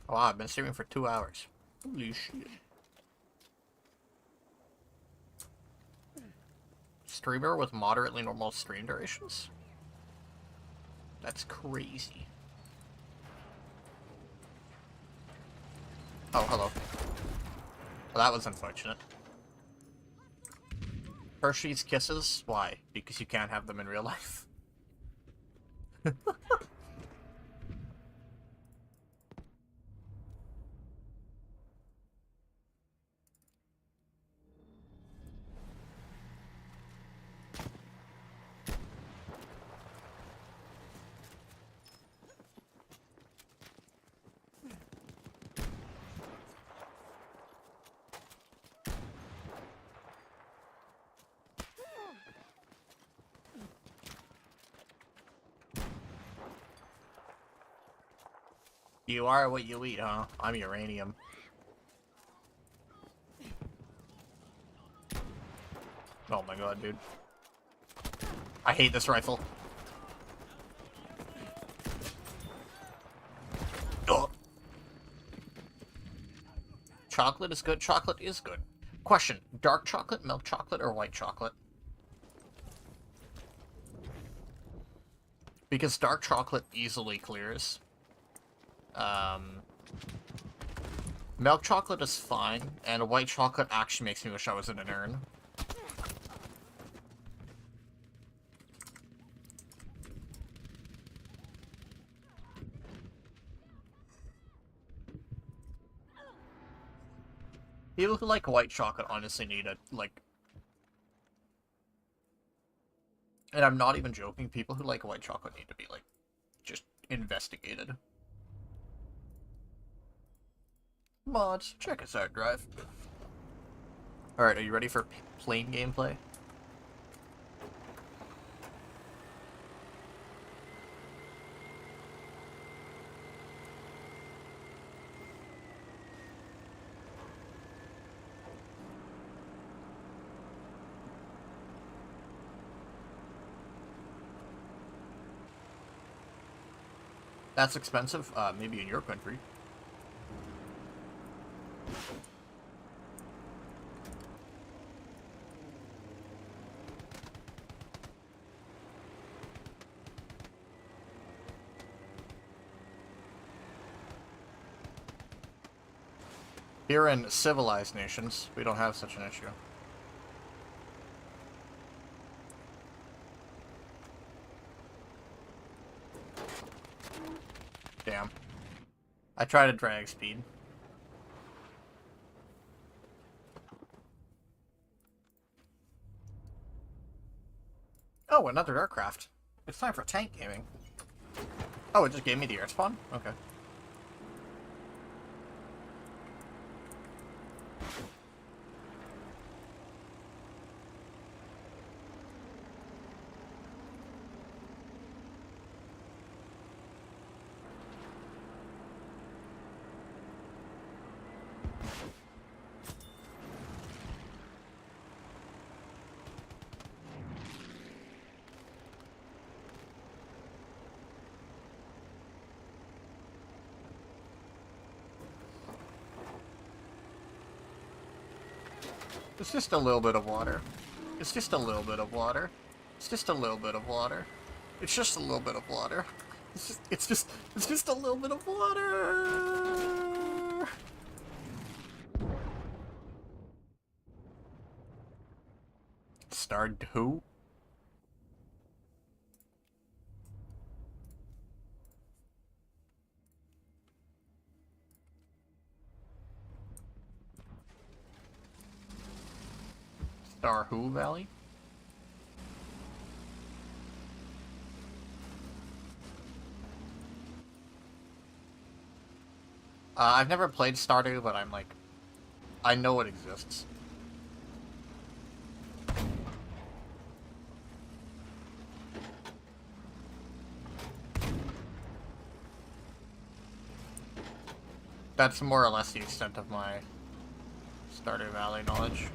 Wow, I've been streaming for 2 hours. Holy shit. Streamer with moderately normal stream durations? That's crazy. Oh, hello. Well, that was unfortunate. Hershey's Kisses? Why? Because you can't have them in real life. You are what you eat, huh? I'm uranium. Oh my god, dude. I hate this rifle. Ugh. Chocolate is good. Chocolate is good. Question. Dark chocolate, milk chocolate, or white chocolate? Because dark chocolate easily clears. Milk chocolate is fine, and white chocolate actually makes me wish I was in an urn. People who like white chocolate honestly need it, like... And I'm not even joking, people who like white chocolate need to be, like, just investigated. Mods, check us out, Drive. Alright, are you ready for plane gameplay? That's expensive? Maybe in your country. Here in civilized nations, we don't have such an issue. Damn. I try to drag speed. Oh, another aircraft. It's time for tank gaming. Oh, it just gave me the air spawn? Okay. It's just a little bit of water. It's just a little bit of water. It's just a little bit of water. It's just a little bit of water. It's just a little bit of water. Starred who? Star Who Valley? I've never played Stardew, but I'm like, I know it exists. That's more or less the extent of my Stardew Valley knowledge.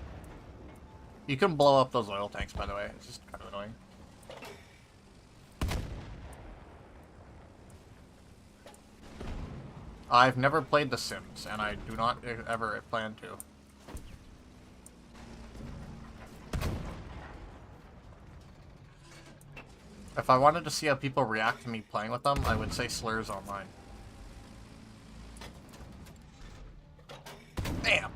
You can blow up those oil tanks, by the way. It's just kind of annoying. I've never played The Sims, and I do not ever plan to. If I wanted to see how people react to me playing with them, I would say slurs online. Damn!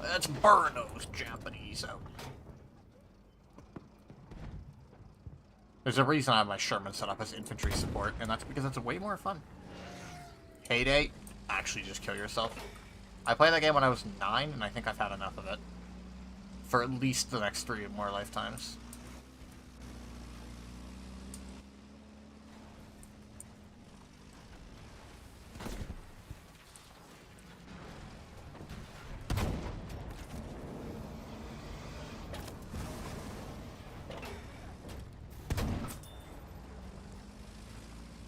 Let's burn those Japanese out. There's a reason I have my Sherman set up as infantry support, and that's because it's way more fun. Heyday, actually just kill yourself. I played that game when I was 9, and I think I've had enough of it. For at least the next 3 more lifetimes.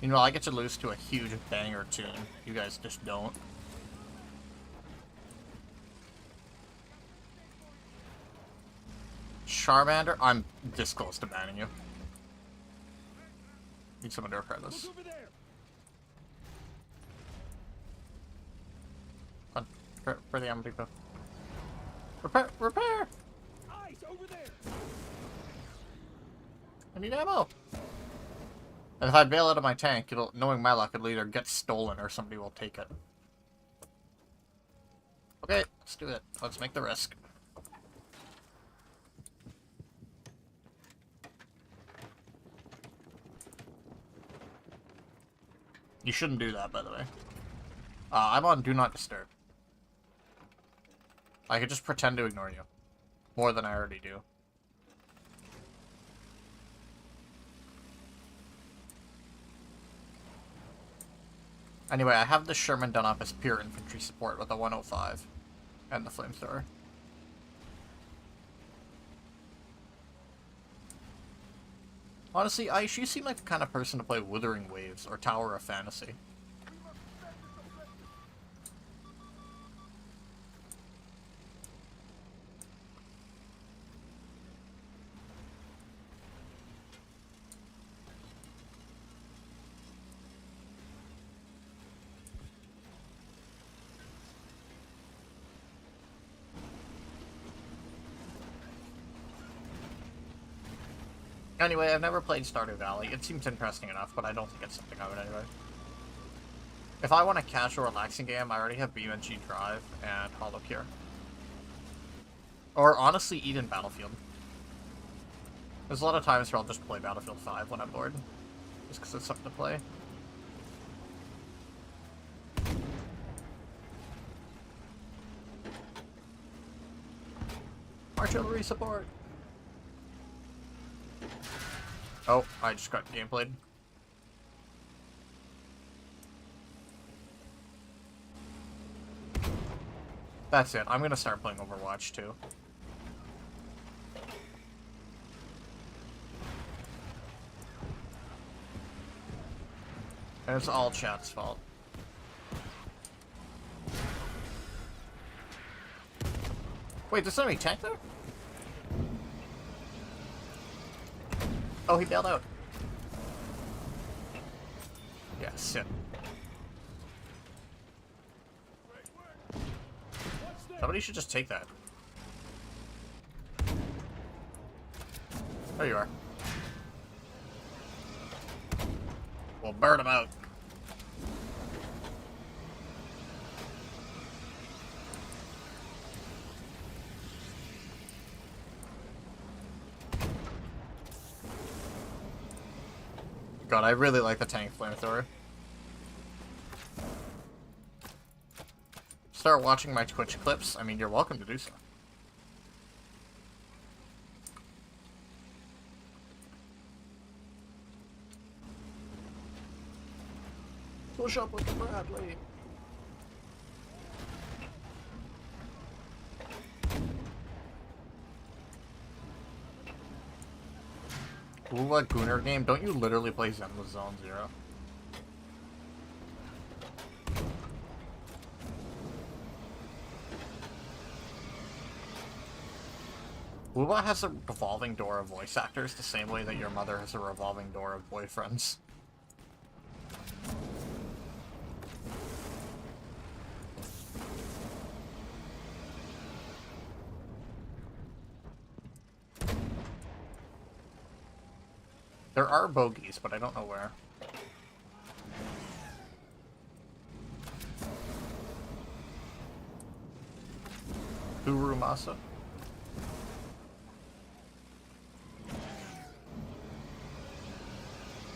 You know, I get to lose to a huge banger tune. You guys just don't. Charmander? I'm this close to banning you. Need someone to repair this. Come on, repair the ammo depot. Repair! Eyes over there. I need ammo! And if I bail out of my tank, it'll, knowing my luck, it'll either get stolen or somebody will take it. Okay, let's do it. Let's make the risk. You shouldn't do that, by the way. I'm on Do Not Disturb. I could just pretend to ignore you. More than I already do. Anyway, I have the Sherman done up as pure infantry support with a 105 and the flamethrower. Honestly, Aish, you seem like the kind of person to play Wuthering Waves or Tower of Fantasy. Anyway, I've never played Stardew Valley. It seems interesting enough, but I don't think it's something I would anyway. If I want a casual, relaxing game, I already have BMG Drive and Hollow Cure. Or honestly, even Battlefield. There's a lot of times where I'll just play Battlefield 5 when I'm bored. Just because it's something to play. Artillery support! Oh, I just got gameplayed. That's it. I'm gonna start playing Overwatch too. And it's all chat's fault. Wait, there's enemy tank there? Oh, he bailed out. Yeah, sit. Somebody should just take that. There you are. We'll burn him out. God, I really like the tank flamethrower. Start watching my Twitch clips. I mean, you're welcome to do so. Push up with the Bradley. Ooh, what Gooner game? Don't you literally play Zenless Zone Zero? Woowa has a revolving door of voice actors the same way that your mother has a revolving door of boyfriends. There are bogeys, but I don't know where. Guru Masa?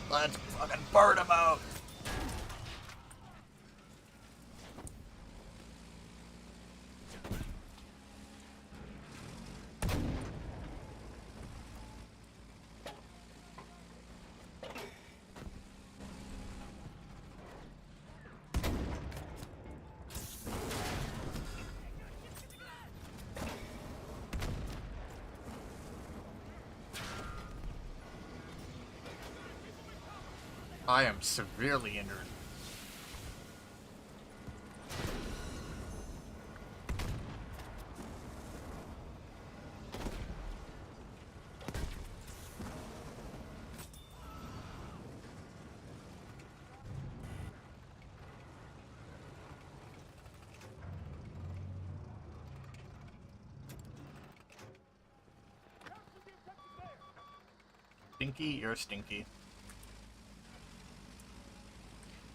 Let's fucking burn him out! I am severely injured. Stinky, you're stinky.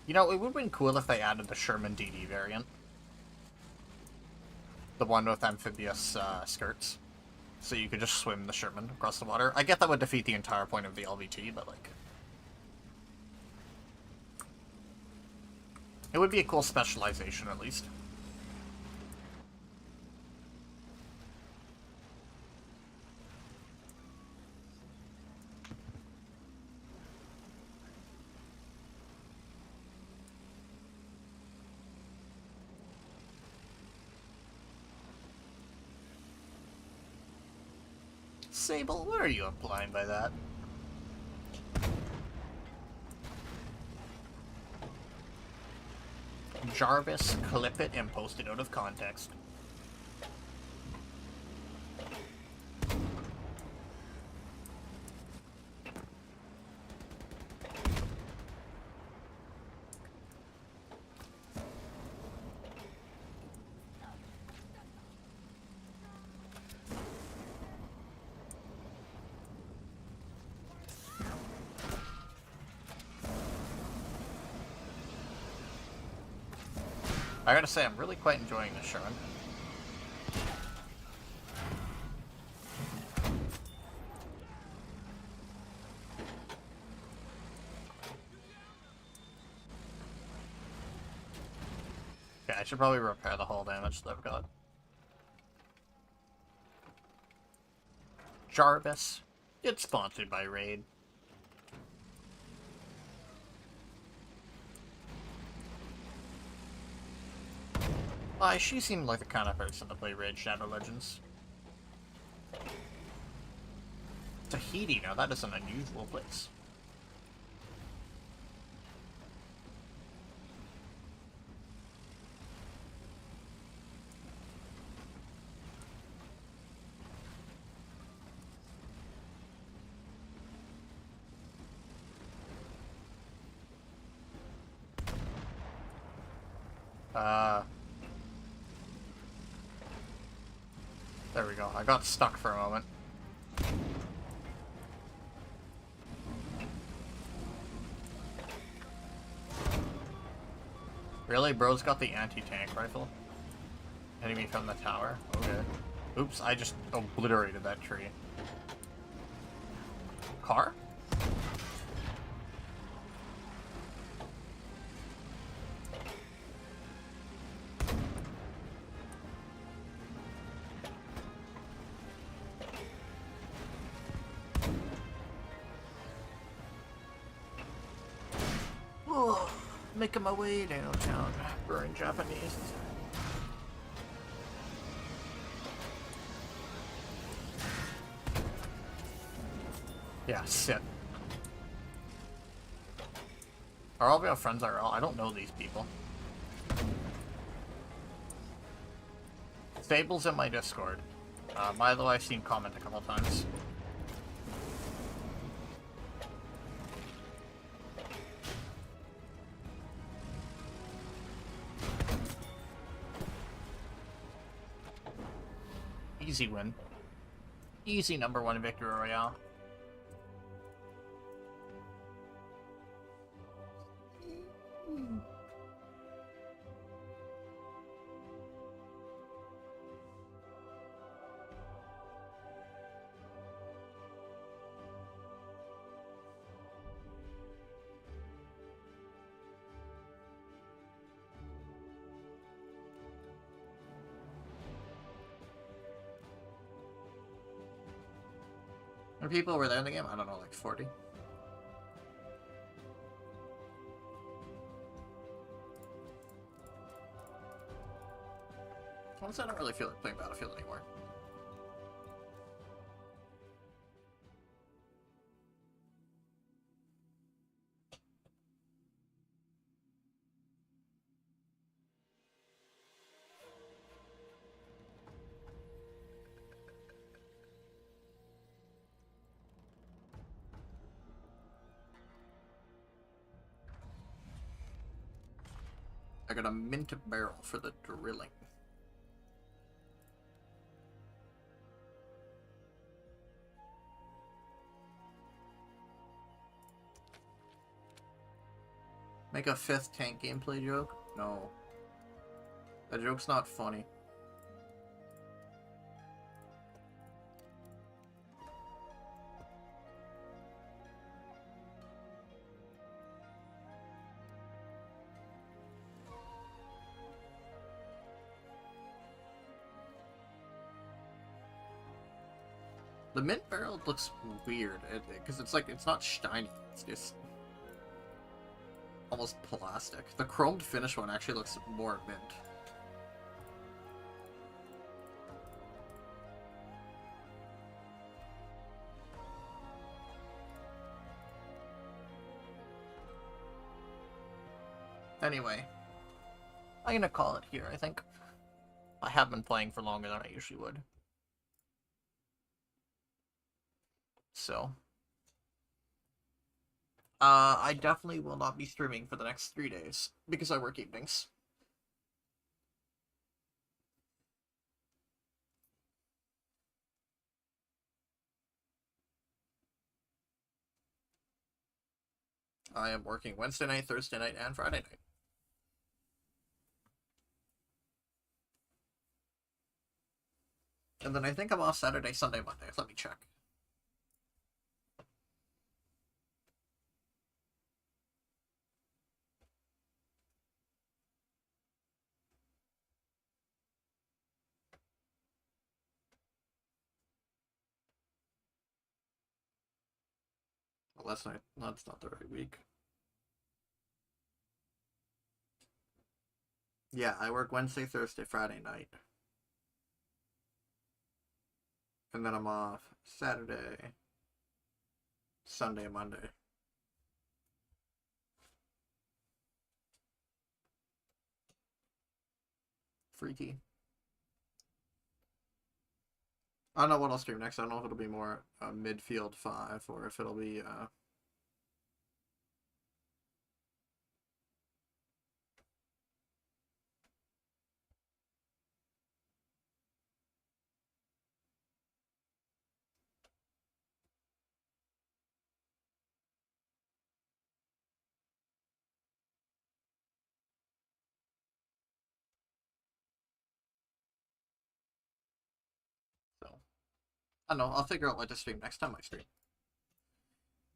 You know, it would have been cool if they added the Sherman DD variant. The one with amphibious skirts. So you could just swim the Sherman across the water. I get that would defeat the entire point of the LVT, but like... it would be a cool specialization, at least. Sable, what are you implying by that? Jarvis, clip it and post it out of context. I gotta say, I'm really quite enjoying this, Sherman. Okay, I should probably repair the hull damage that I've got. Jarvis. It's sponsored by Raid. Why, she seemed like the kind of person to play Raid Shadow Legends. Tahiti, now that is an unusual place. There we go. I got stuck for a moment. Really? Bro's got the anti-tank rifle? Enemy from the tower? Okay. Oops, I just obliterated that tree. Car? Making my way downtown, burning Japanese. Yeah, sit. Are all of your friends IRL? I don't know these people. Stable's in my Discord. By the way, I've seen comment a couple times. Easy win. Easy #1 victory royale. How many people were there in the game? I don't know, like 40. Honestly, I don't really feel like playing Battlefield anymore. I got a mint barrel for the drilling. Make a 5th tank gameplay joke? No. That joke's not funny. The mint barrel looks weird, because it's like, it's not shiny, it's just almost plastic. The chromed finish one actually looks more mint. Anyway, I'm gonna call it here, I think. I have been playing for longer than I usually would. So, I definitely will not be streaming for the next 3 days, because I work evenings. I am working Wednesday night, Thursday night, and Friday night. And then I think I'm off Saturday, Sunday, Monday. Let me check. Well, that's not the right week. Yeah, I work Wednesday, Thursday, Friday night. And then I'm off Saturday, Sunday, Monday. Freaky. I don't know what I'll stream next. I don't know if it'll be more midfield 5 or if it'll be so I don't know. I'll figure out what to stream next time I stream.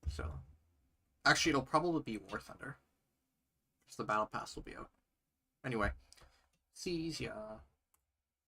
So actually, it'll probably be War Thunder, because the Battle Pass will be out. Anyway, sees ya.